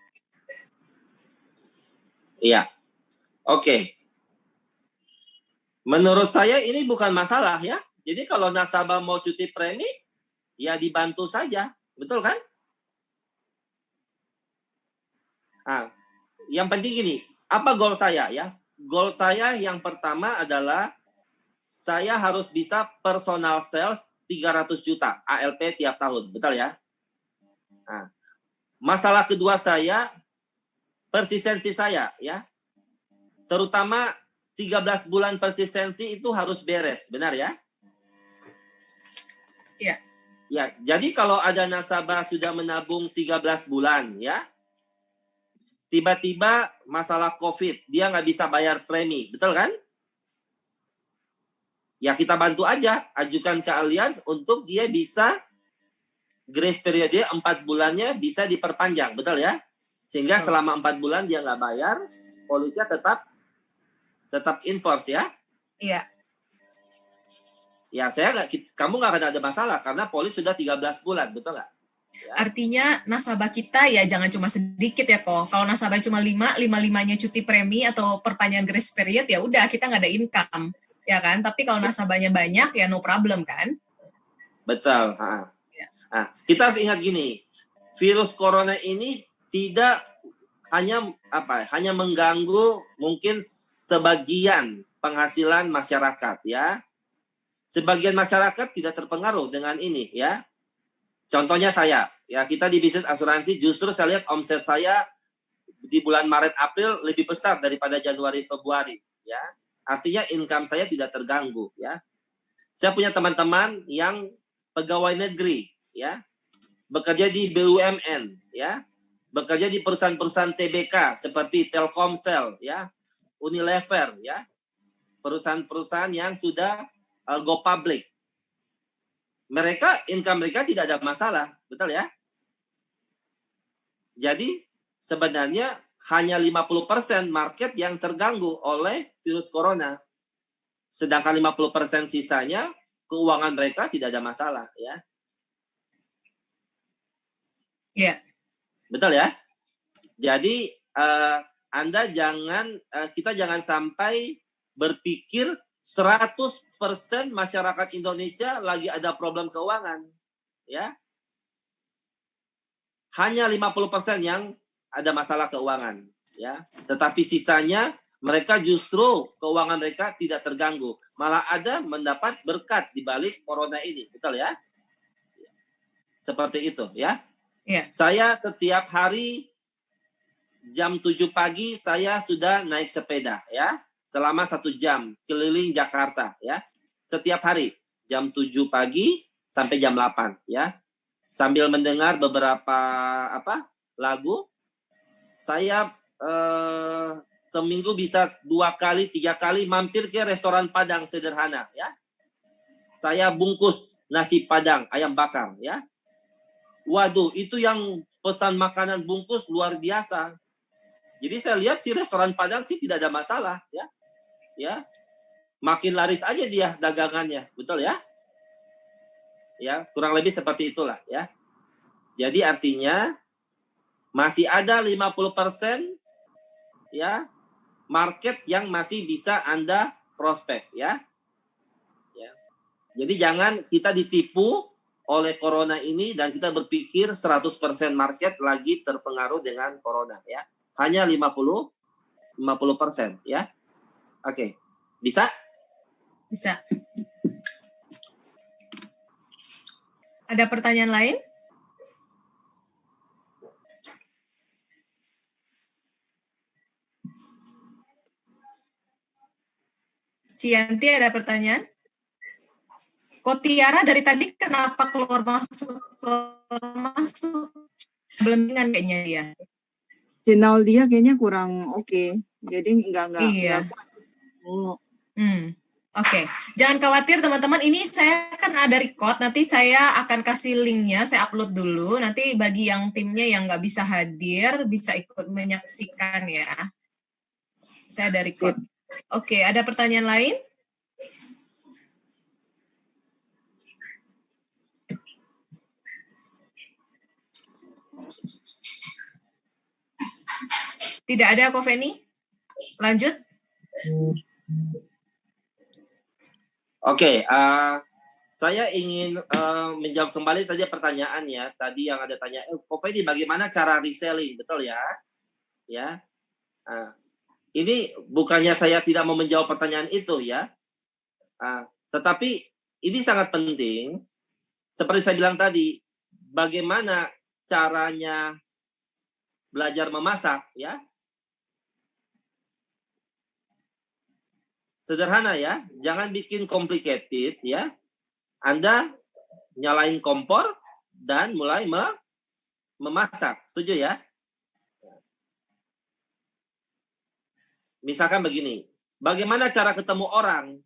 Iya. Oke. Menurut saya ini bukan masalah ya. Jadi kalau nasabah mau cuti premi, ya dibantu saja. Betul kan? Nah, yang penting gini, apa goal saya ya? Goal saya yang pertama adalah saya harus bisa personal sales 300 juta ALP tiap tahun. Betul ya? Nah, masalah kedua saya, persistensi saya, ya. Terutama 13 bulan persistensi itu harus beres, benar ya? Iya. Ya, jadi kalau ada nasabah sudah menabung 13 bulan, ya. Tiba-tiba masalah COVID, dia nggak bisa bayar premi, betul kan? Ya kita bantu aja, ajukan ke Allianz untuk dia bisa grace periode 4 bulannya bisa diperpanjang, betul ya? Sehingga selama 4 bulan dia nggak bayar, polisnya tetap enforce ya? Iya. Ya kamu nggak akan ada masalah karena polis sudah 13 bulan, betul nggak? Artinya nasabah kita ya jangan cuma sedikit ya kok. Kalau nasabah cuma 5-5-nya cuti premi atau perpanjangan grace period ya udah kita nggak ada income. Ya kan? Tapi kalau nasabahnya banyak ya no problem kan? Betul. Ya. Nah, kita harus ingat gini, virus corona ini tidak hanya mengganggu mungkin sebagian penghasilan masyarakat ya. Sebagian masyarakat tidak terpengaruh dengan ini ya. Contohnya saya, ya kita di bisnis asuransi justru saya lihat omset saya di bulan Maret April lebih besar daripada Januari Februari ya. Artinya income saya tidak terganggu ya. Saya punya teman-teman yang pegawai negeri ya. Bekerja di BUMN ya. Bekerja di perusahaan-perusahaan TBK seperti Telkomsel ya, Unilever ya. Perusahaan-perusahaan yang sudah go public. Income mereka tidak ada masalah, betul ya? Jadi sebenarnya hanya 50% market yang terganggu oleh virus corona. Sedangkan 50% sisanya keuangan mereka tidak ada masalah ya. Iya. Betul ya? Jadi kita jangan sampai berpikir 100% masyarakat Indonesia lagi ada problem keuangan, ya. Hanya 50% yang ada masalah keuangan, ya. Tetapi sisanya mereka justru keuangan mereka tidak terganggu, malah ada mendapat berkat di balik corona ini, betul ya? Seperti itu, ya. Iya. Saya setiap hari jam 7 pagi saya sudah naik sepeda, ya. Selama 1 jam keliling Jakarta ya, setiap hari jam 7 pagi sampai jam 8 ya, sambil mendengar beberapa lagu. Saya seminggu bisa 2 kali 3 kali mampir ke restoran Padang sederhana ya. Saya bungkus nasi Padang ayam bakar ya. Waduh, itu yang pesan makanan bungkus luar biasa. Jadi saya lihat si restoran Padang sih tidak ada masalah ya. Ya, makin laris aja dia dagangannya, betul ya? Ya, kurang lebih seperti itulah ya. Jadi artinya masih ada 50% ya market yang masih bisa Anda prospek ya. Ya. Jadi jangan kita ditipu oleh corona ini dan kita berpikir 100% market lagi terpengaruh dengan corona ya. Hanya 50% ya. Oke, bisa? Bisa. Ada pertanyaan lain? Cianti ada pertanyaan? Kok Tiara dari tadi kenapa keluar masuk? Belum dengan kayaknya dia. Signal dia kayaknya kurang oke. Jadi enggak Iya. kuat. Oh. Oke. Jangan khawatir teman-teman, ini saya kan ada record, nanti saya akan kasih linknya, saya upload dulu, nanti bagi yang timnya yang nggak bisa hadir, bisa ikut menyaksikan ya. Saya ada record. Oke, ada pertanyaan lain? Tidak ada kok, Feni? Lanjut. Oke, saya ingin menjawab kembali tadi pertanyaan ya. Tadi yang ada tanya, Kok ini bagaimana cara reselling, betul ya? Ya. Ini bukannya saya tidak mau menjawab pertanyaan itu ya. Tetapi ini sangat penting. Seperti saya bilang tadi, bagaimana caranya belajar memasak ya? Sederhana ya, jangan bikin complicated ya. Anda nyalain kompor dan mulai memasak. Setuju ya? Misalkan begini, bagaimana cara ketemu orang?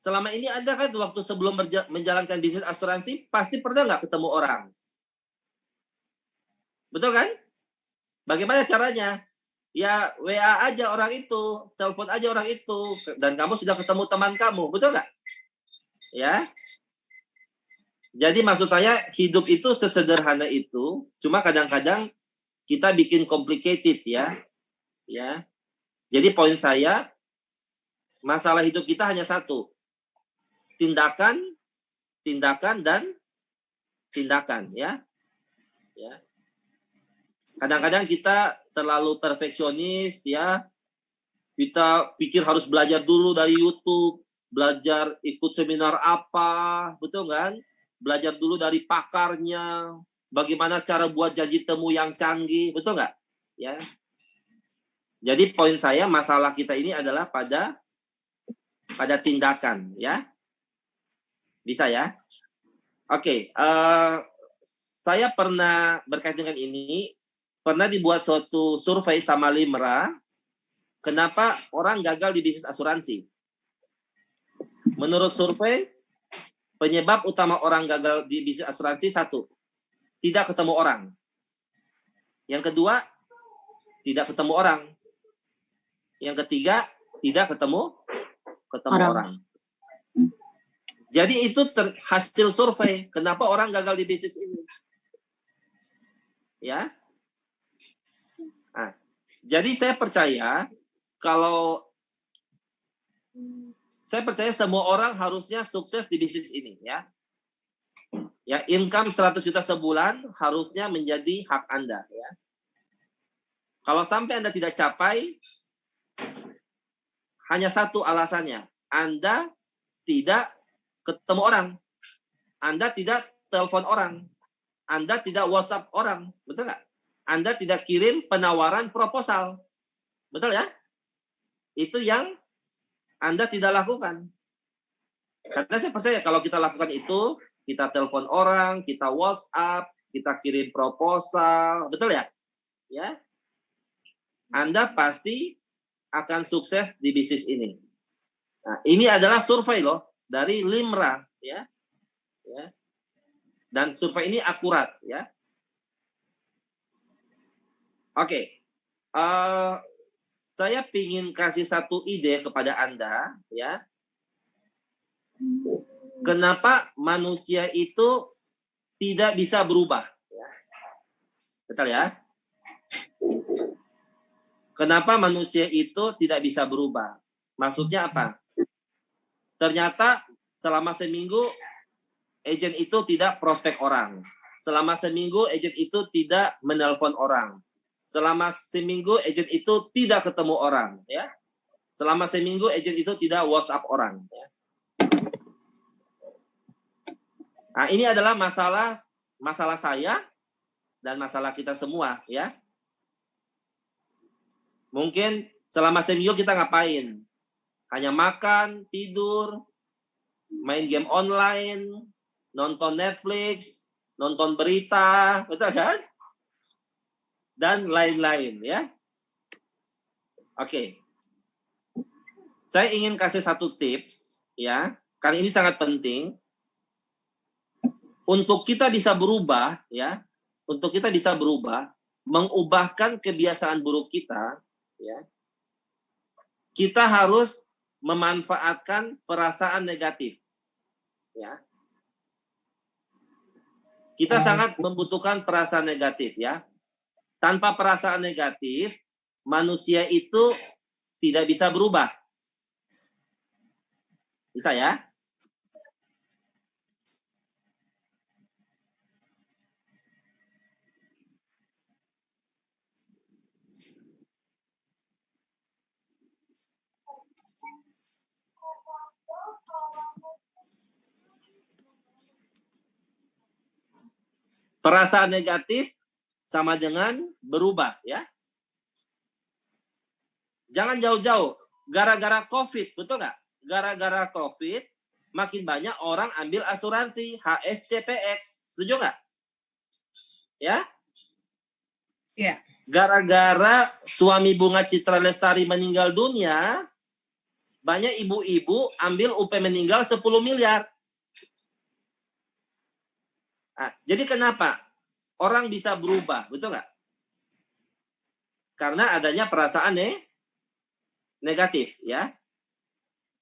Selama ini Anda kan waktu sebelum menjalankan bisnis asuransi, pasti pernah nggak ketemu orang? Betul kan? Bagaimana caranya? Ya WA aja orang itu, telepon aja orang itu, dan kamu sudah ketemu teman kamu, betul nggak? Ya. Jadi maksud saya hidup itu sesederhana itu, cuma kadang-kadang kita bikin complicated ya. Ya. Jadi poin saya, masalah hidup kita hanya satu. Tindakan, tindakan dan tindakan ya. Ya. Kadang-kadang kita terlalu perfeksionis ya. Kita pikir harus belajar dulu dari YouTube, belajar ikut seminar apa, betul kan? Belajar dulu dari pakarnya, bagaimana cara buat janji temu yang canggih, betul nggak? Ya. Jadi poin saya masalah kita ini adalah pada tindakan, ya. Bisa ya? Oke, saya pernah berkaitan dengan ini, pernah dibuat suatu survei sama Limra, kenapa orang gagal di bisnis asuransi. Menurut survei, penyebab utama orang gagal di bisnis asuransi satu, tidak ketemu orang. Yang kedua, tidak ketemu orang. Yang ketiga, tidak ketemu orang. Jadi itu hasil survei. Kenapa orang gagal di bisnis ini? Ya. Nah, jadi saya percaya semua orang harusnya sukses di bisnis ini ya. Ya, income 100 juta sebulan harusnya menjadi hak Anda ya. Kalau sampai Anda tidak capai, hanya satu alasannya, Anda tidak ketemu orang, Anda tidak telepon orang, Anda tidak WhatsApp orang, betul nggak? Anda tidak kirim penawaran proposal, betul ya? Itu yang Anda tidak lakukan. Karena saya percaya kalau kita lakukan itu, kita telepon orang, kita WhatsApp, kita kirim proposal, betul ya? Ya, Anda pasti akan sukses di bisnis ini. Nah, ini adalah survei loh dari Limra ya. Ya. Dan survei ini akurat ya. Oke. Saya ingin kasih satu ide kepada Anda ya. Kenapa manusia itu tidak bisa berubah ya. Betul ya? Kenapa manusia itu tidak bisa berubah? Maksudnya apa? Ternyata selama seminggu agen itu tidak prospek orang. Selama seminggu agen itu tidak menelpon orang. Selama seminggu agen itu tidak ketemu orang. Ya. Selama seminggu agen itu tidak WhatsApp orang. Ya. Nah, ini adalah masalah saya dan masalah kita semua. Ya. Mungkin selama seminggu kita ngapain? Hanya makan, tidur, main game online, nonton Netflix, nonton berita, betul kan? Dan lain-lain ya. Oke. Saya ingin kasih satu tips ya, karena ini sangat penting. Untuk kita bisa berubah ya, untuk kita bisa berubah, mengubahkan kebiasaan buruk kita ya, kita harus memanfaatkan perasaan negatif ya. Kita sangat membutuhkan perasaan negatif ya. Tanpa perasaan negatif, manusia itu tidak bisa berubah. Bisa ya? Perasaan negatif sama dengan berubah ya. Jangan jauh-jauh. Gara-gara COVID, betul nggak? Gara-gara COVID, makin banyak orang ambil asuransi HSCPX. Setuju nggak? Ya? Iya. Gara-gara suami Bunga Citra Lestari meninggal dunia, banyak ibu-ibu ambil UP meninggal 10 miliar. Nah, jadi kenapa orang bisa berubah, betul nggak? Karena adanya perasaan negatif, ya.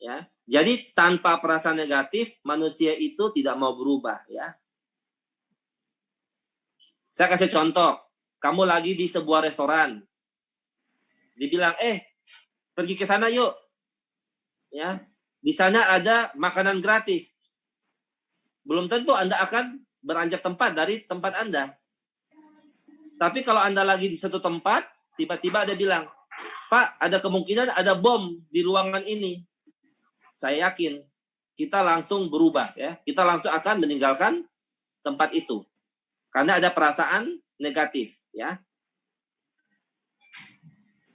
Ya. Jadi tanpa perasaan negatif, manusia itu tidak mau berubah, ya. Saya kasih contoh, kamu lagi di sebuah restoran, dibilang, pergi ke sana yuk, ya, di sana ada makanan gratis. Belum tentu Anda akan beranjak tempat dari tempat Anda. Tapi kalau Anda lagi di satu tempat, tiba-tiba ada bilang, Pak, ada kemungkinan ada bom di ruangan ini. Saya yakin kita langsung berubah, ya. Kita langsung akan meninggalkan tempat itu. Karena ada perasaan negatif, ya.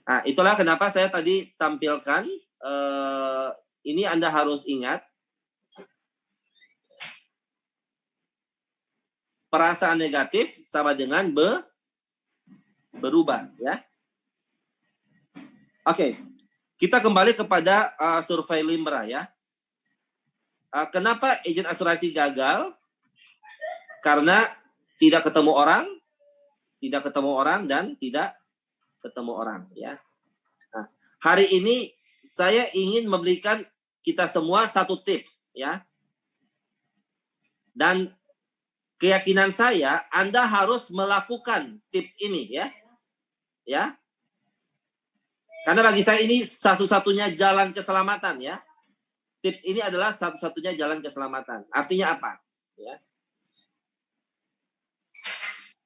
Nah, itulah kenapa saya tadi tampilkan, ini Anda harus ingat, perasaan negatif sama dengan berubah, ya. Oke, kita kembali kepada survei Limbra, ya. Kenapa agen asuransi gagal? Karena tidak ketemu orang, dan tidak ketemu orang, ya. Nah, hari ini saya ingin memberikan kita semua satu tips, ya. Dan keyakinan saya, Anda harus melakukan tips ini, ya. Ya. Karena bagi saya ini satu-satunya jalan keselamatan, ya. Tips ini adalah satu-satunya jalan keselamatan. Artinya apa? Ya.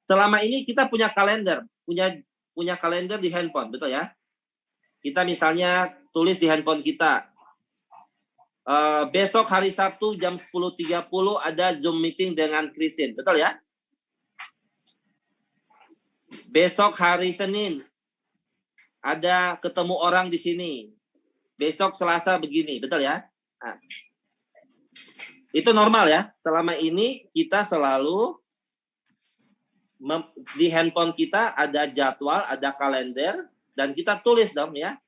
Selama ini kita punya kalender, punya kalender di handphone, betul ya? Kita misalnya tulis di handphone kita, besok hari Sabtu jam 10.30 ada Zoom meeting dengan Christine, betul ya? Besok hari Senin ada ketemu orang di sini. Besok Selasa begini, betul ya? Nah, itu normal ya. Selama ini kita selalu di handphone kita ada jadwal, ada kalender, dan kita tulis dong ya.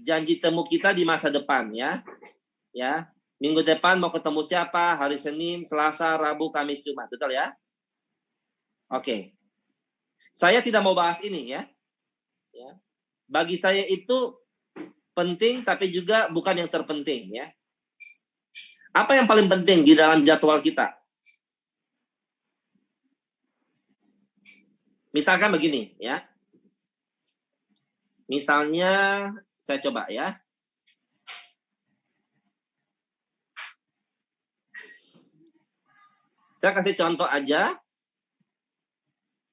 Janji temu kita di masa depan ya. Ya, minggu depan mau ketemu siapa? Hari Senin, Selasa, Rabu, Kamis, Jumat, betul ya? Oke. Saya tidak mau bahas ini ya. Ya. Bagi saya itu penting tapi juga bukan yang terpenting ya. Apa yang paling penting di dalam jadwal kita? Misalkan begini ya. Misalnya saya coba ya. Saya kasih contoh aja.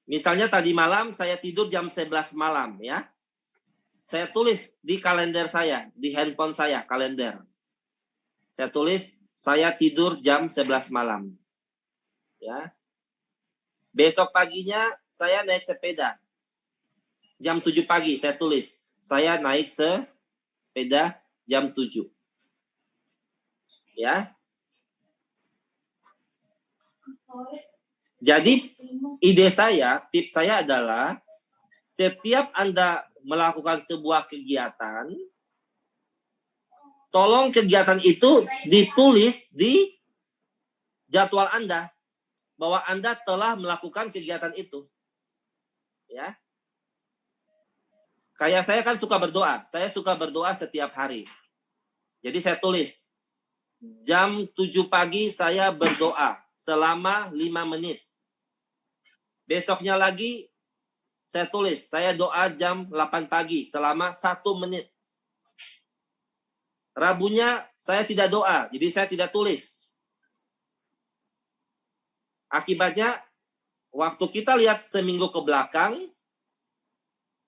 Misalnya tadi malam saya tidur jam 11 malam ya. Saya tulis di kalender saya, di handphone saya, kalender. Saya tulis saya tidur jam 11 malam. Ya. Besok paginya saya naik sepeda. Jam 7 pagi saya tulis, saya naik sepeda jam 7. Ya. Jadi ide saya, tips saya adalah setiap Anda melakukan sebuah kegiatan, tolong kegiatan itu ditulis di jadwal Anda bahwa Anda telah melakukan kegiatan itu. Ya. Kayak saya kan suka berdoa. Saya suka berdoa setiap hari. Jadi saya tulis jam 7 pagi saya berdoa selama 5 menit. Besoknya lagi saya tulis, saya doa jam 8 pagi selama 1 menit. Rabunya saya tidak doa, jadi saya tidak tulis. Akibatnya, waktu kita lihat seminggu ke belakang,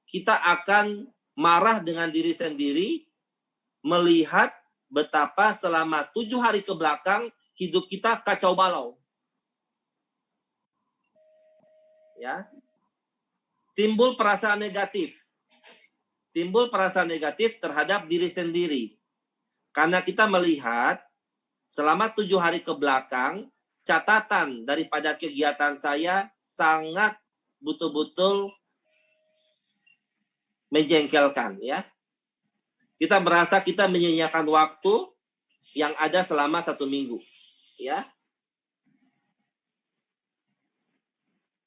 kita akan marah dengan diri sendiri, melihat betapa selama 7 hari ke belakang, hidup kita kacau balau. Ya. Timbul perasaan negatif. Timbul perasaan negatif terhadap diri sendiri. Karena kita melihat selama 7 hari ke belakang, catatan daripada kegiatan saya sangat betul-betul menjengkelkan. Ya. Kita merasa kita menyia-nyiakan waktu yang ada selama 1 minggu. Ya.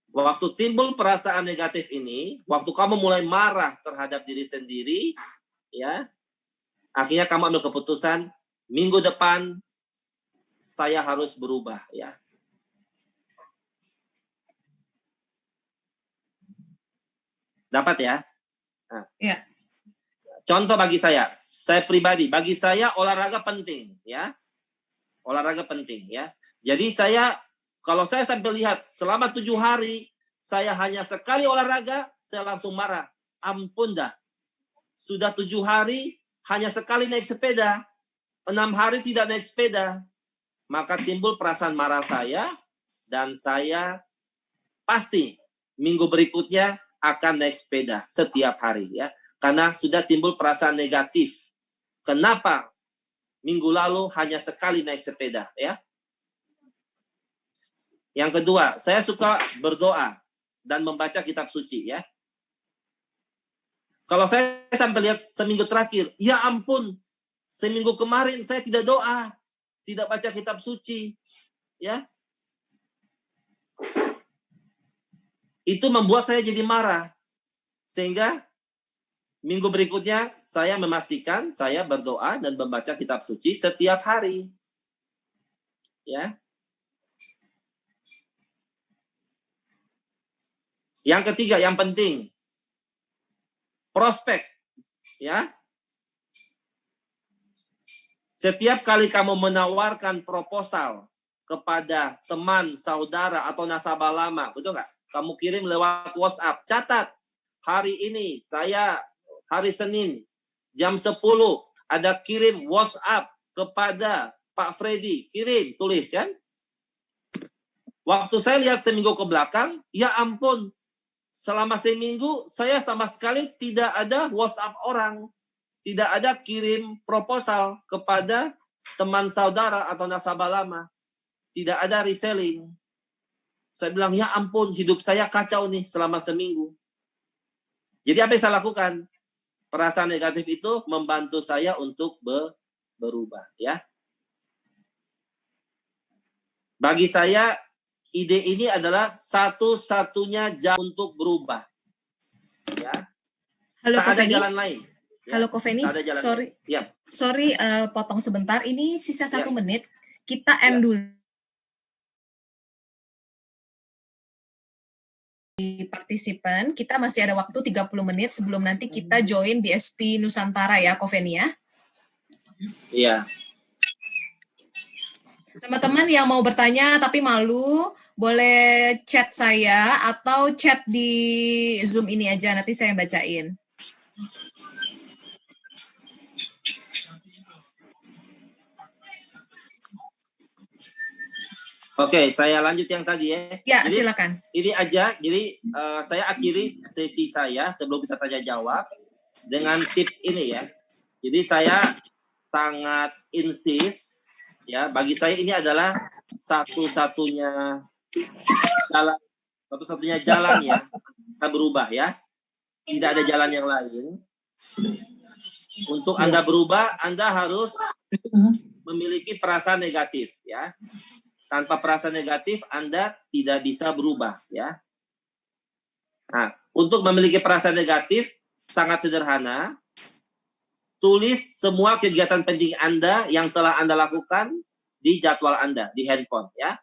Waktu timbul perasaan negatif ini, waktu kamu mulai marah terhadap diri sendiri, ya, akhirnya kamu ambil keputusan, minggu depan saya harus berubah, ya. Dapat ya? Nah, Ya. contoh bagi saya pribadi, bagi saya olahraga penting ya. Olahraga penting ya. Jadi kalau saya sampai lihat selama 7 hari, saya hanya sekali olahraga, saya langsung marah. Ampun dah. Sudah 7 hari, hanya sekali naik sepeda. 6 hari tidak naik sepeda. Maka timbul perasaan marah saya, dan saya pasti minggu berikutnya akan naik sepeda setiap hari ya. Karena sudah timbul perasaan negatif. Kenapa minggu lalu hanya sekali naik sepeda ya? Yang kedua, saya suka berdoa dan membaca kitab suci ya. Kalau saya sampai lihat seminggu terakhir, ya ampun, seminggu kemarin saya tidak doa, tidak baca kitab suci ya. Itu membuat saya jadi marah. Sehingga minggu berikutnya saya memastikan saya berdoa dan membaca kitab suci setiap hari. Ya. Yang ketiga, yang penting, prospek. Ya. Setiap kali kamu menawarkan proposal kepada teman, saudara, atau nasabah lama, betul nggak? Kamu kirim lewat WhatsApp, catat, hari ini saya hari Senin jam 10 ada kirim WhatsApp kepada Pak Freddy, kirim, tulis ya. Waktu saya lihat seminggu ke belakang, ya ampun, selama seminggu saya sama sekali tidak ada WhatsApp orang, tidak ada kirim proposal kepada teman saudara atau nasabah lama, tidak ada reselling. Saya bilang, ya ampun, hidup saya kacau nih selama seminggu. Jadi apa yang saya lakukan? Perasaan negatif itu membantu saya untuk berubah. Ya. Bagi saya, ide ini adalah satu-satunya jalan untuk berubah. Ya. Halo, Tak ada Kofeni. jalan lain. Ya. Halo, Kofeni. Tak ada jalan Sorry, lain. Ya. sorry, potong sebentar. Ini sisa 1 menit. Kita end Ya. dulu. Partisipan, kita masih ada waktu 30 menit sebelum nanti kita join BSP Nusantara ya, Kofeni ya. Iya. Teman-teman yang mau bertanya tapi malu, boleh chat saya atau chat di Zoom ini aja, nanti saya bacain. Oke, saya lanjut yang tadi ya. Ya, Jadi, silakan. ini aja, jadi saya akhiri sesi saya sebelum kita tanya jawab dengan tips ini ya. Jadi saya sangat insist ya, bagi saya ini adalah satu-satunya jalan ya kita berubah ya. Tidak ada jalan yang lain. Untuk Anda berubah, Anda harus memiliki perasaan negatif ya. Tanpa perasaan negatif, Anda tidak bisa berubah, ya. Nah, untuk memiliki perasaan negatif, sangat sederhana. Tulis semua kegiatan penting Anda yang telah Anda lakukan di jadwal Anda, di handphone, ya.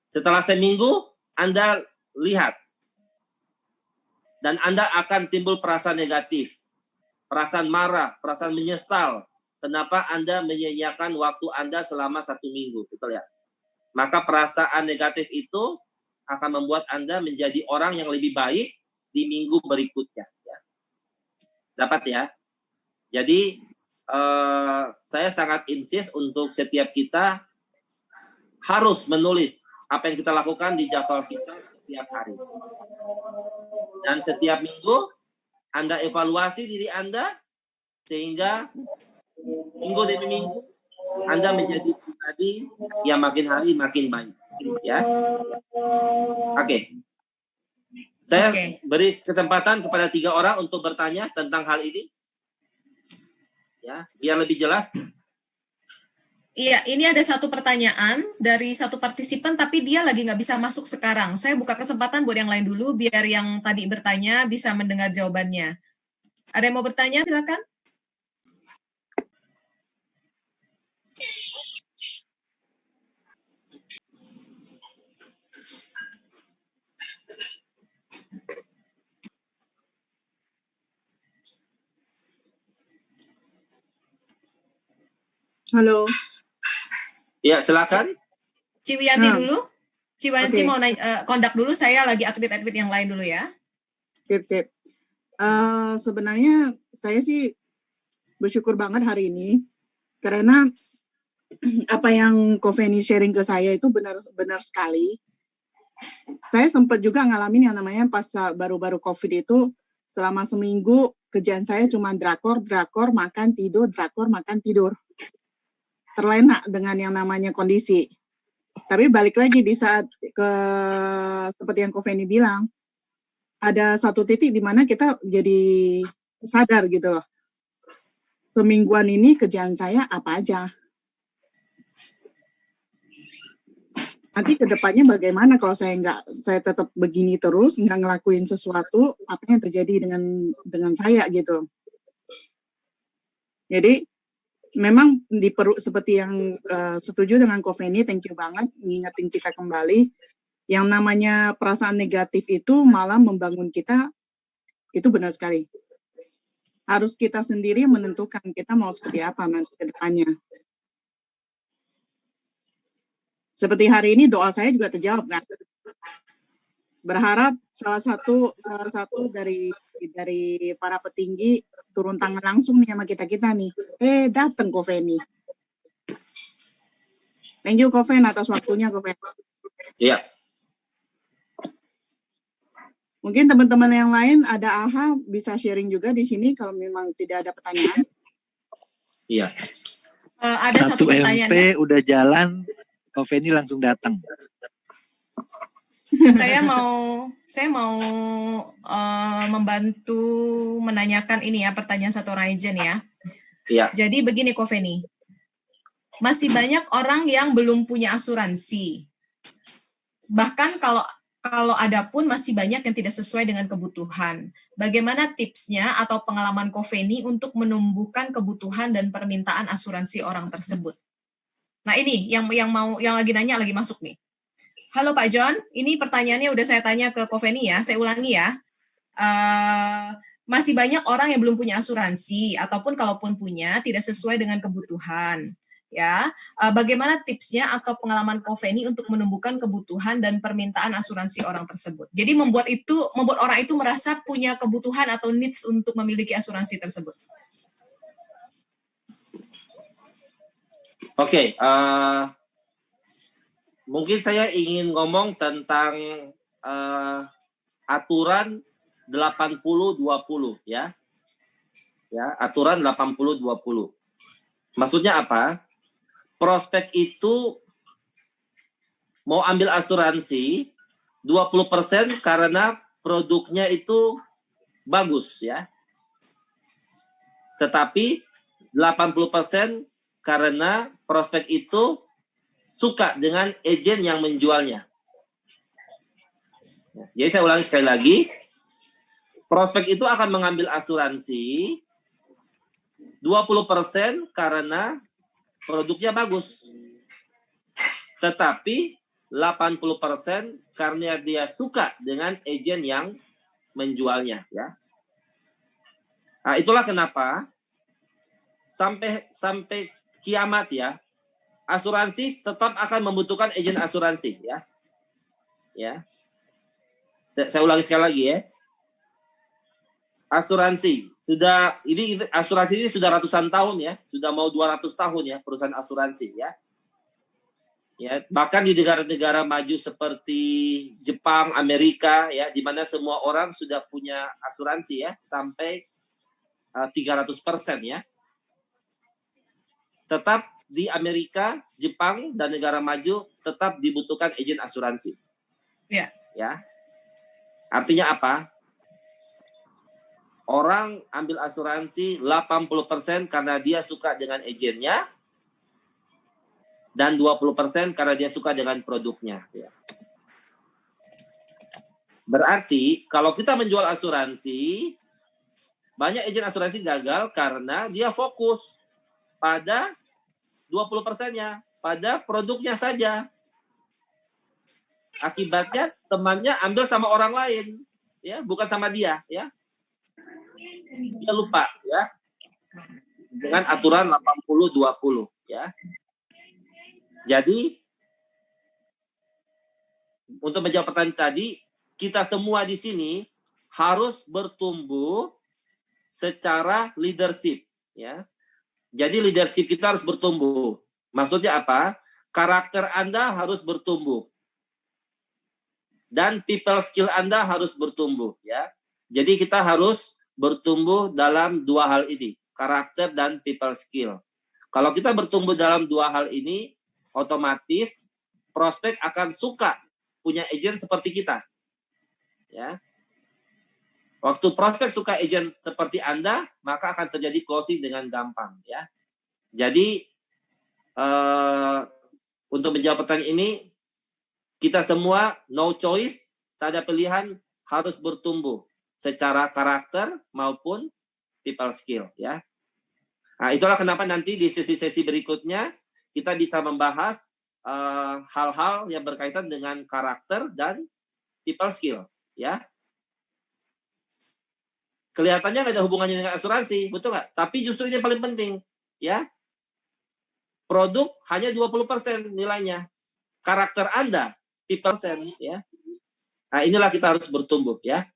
Setelah seminggu, Anda lihat. Dan Anda akan timbul perasaan negatif. Perasaan marah, perasaan menyesal. Kenapa Anda menyia-nyiakan waktu Anda selama 1 minggu, betul ya? Maka perasaan negatif itu akan membuat Anda menjadi orang yang lebih baik di minggu berikutnya. Ya. Dapat ya? Jadi, saya sangat insist untuk setiap kita harus menulis apa yang kita lakukan di jadwal kita setiap hari. Dan setiap minggu, Anda evaluasi diri Anda, sehingga minggu demi minggu, Anda menjadi pribadi yang makin hari makin baik, ya. Oke. Saya beri kesempatan kepada 3 orang untuk bertanya tentang hal ini, ya, biar lebih jelas. Iya, ini ada satu pertanyaan dari satu partisipan, tapi dia lagi nggak bisa masuk sekarang. Saya buka kesempatan buat yang lain dulu, biar yang tadi bertanya bisa mendengar jawabannya. Ada yang mau bertanya? Silakan. Halo. Ya, silakan. Ciwiyanti Nah, dulu. Ciwiyanti oke. mau kondak dulu, saya lagi atlet-atlet yang lain dulu ya. Sip. Sebenarnya saya sih bersyukur banget hari ini karena apa yang Ko Feni sharing ke saya itu benar sekali. Saya sempat juga ngalamin yang namanya pas baru-baru COVID itu selama seminggu kerjaan saya cuma drakor, makan, tidur, drakor, makan, tidur. Terlena dengan yang namanya kondisi. Tapi balik lagi di saat seperti yang Ko Feni bilang, ada satu titik di mana kita jadi sadar gitu loh. Semingguan ini kerjaan saya apa aja. Nanti ke depannya bagaimana kalau saya tetap begini terus, nggak ngelakuin sesuatu, apa yang terjadi dengan saya gitu. Jadi memang seperti yang setuju dengan Ko Feni, thank you banget ngingetin kita kembali, yang namanya perasaan negatif itu malah membangun kita, itu benar sekali. Harus kita sendiri menentukan kita mau seperti apa nanti ke depannya. Seperti hari ini doa saya juga terjawab kan. Berharap salah satu dari para petinggi turun tangan langsung nih sama kita nih. Datang Ko Feni. Thank you Ko Fen atas waktunya Ko Fen. Iya. Mungkin teman-teman yang lain ada AHA bisa sharing juga di sini kalau memang tidak ada pertanyaan. Iya. Ada satu pertanyaan. MP udah jalan, Ko Feni langsung datang. Saya mau membantu menanyakan ini ya, pertanyaan satu Raijen ya. Iya. Jadi begini Ko Feni, masih banyak orang yang belum punya asuransi. Bahkan kalau ada pun masih banyak yang tidak sesuai dengan kebutuhan. Bagaimana tipsnya atau pengalaman Ko Feni untuk menumbuhkan kebutuhan dan permintaan asuransi orang tersebut? Nah ini yang lagi nanya lagi masuk nih. Halo Pak John, ini pertanyaannya udah saya tanya ke Ko Feni ya, saya ulangi ya. Masih banyak orang yang belum punya asuransi ataupun kalaupun punya tidak sesuai dengan kebutuhan. Ya, bagaimana tipsnya atau pengalaman Ko Feni untuk menumbuhkan kebutuhan dan permintaan asuransi orang tersebut? Jadi membuat orang itu merasa punya kebutuhan atau needs untuk memiliki asuransi tersebut. Oke, mungkin saya ingin ngomong tentang aturan 80-20 ya. Ya, aturan 80-20. Maksudnya apa? Prospek itu mau ambil asuransi 20% karena produknya itu bagus ya. Tetapi 80% karena prospek itu suka dengan agen yang menjualnya. Jadi saya ulangi sekali lagi. Prospek itu akan mengambil asuransi 20% karena produknya bagus. Tetapi 80% karena dia suka dengan agen yang menjualnya ya. Nah, itulah kenapa sampai kiamat ya, asuransi tetap akan membutuhkan agen asuransi ya. Ya. Saya ulangi sekali lagi ya. Asuransi asuransi ini sudah ratusan tahun ya, sudah mau 200 tahun ya perusahaan asuransi ya. Ya, bahkan di negara-negara maju seperti Jepang, Amerika ya, di mana semua orang sudah punya asuransi ya, sampai 300% ya. Tetap di Amerika, Jepang dan negara maju tetap dibutuhkan agen asuransi. Ya. Ya. Artinya apa? Orang ambil asuransi 80% karena dia suka dengan agennya dan 20% karena dia suka dengan produknya. Ya. Berarti kalau kita menjual asuransi, banyak agen asuransi gagal karena dia fokus pada 20%-nya, pada produknya saja. Akibatnya temannya ambil sama orang lain, ya, bukan sama dia, ya. Dia lupa ya dengan aturan 80-20 ya. Jadi untuk menjawab pertanyaan tadi, kita semua di sini harus bertumbuh secara leadership, ya. Jadi leadership kita harus bertumbuh. Maksudnya apa? Karakter Anda harus bertumbuh. Dan people skill Anda harus bertumbuh, ya. Jadi kita harus bertumbuh dalam dua hal ini, karakter dan people skill. Kalau kita bertumbuh dalam dua hal ini, otomatis prospek akan suka punya agent seperti kita. Ya. Waktu prospek suka agent seperti Anda, maka akan terjadi closing dengan gampang, ya. Jadi untuk menjawab pertanyaan ini, kita semua no choice, tak ada pilihan, harus bertumbuh secara karakter maupun people skill, ya. Nah, itulah kenapa nanti di sesi-sesi berikutnya kita bisa membahas hal-hal yang berkaitan dengan karakter dan people skill, ya. Kelihatannya nggak ada hubungannya dengan asuransi, betul nggak? Tapi justru ini yang paling penting, ya. Produk hanya 20% nilainya. Karakter Anda 10%, ya. Nah, inilah kita harus bertumbuh, ya.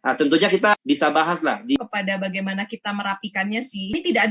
Nah, tentunya kita bisa bahas lah kepada bagaimana kita merapikannya sih. Ini tidak ada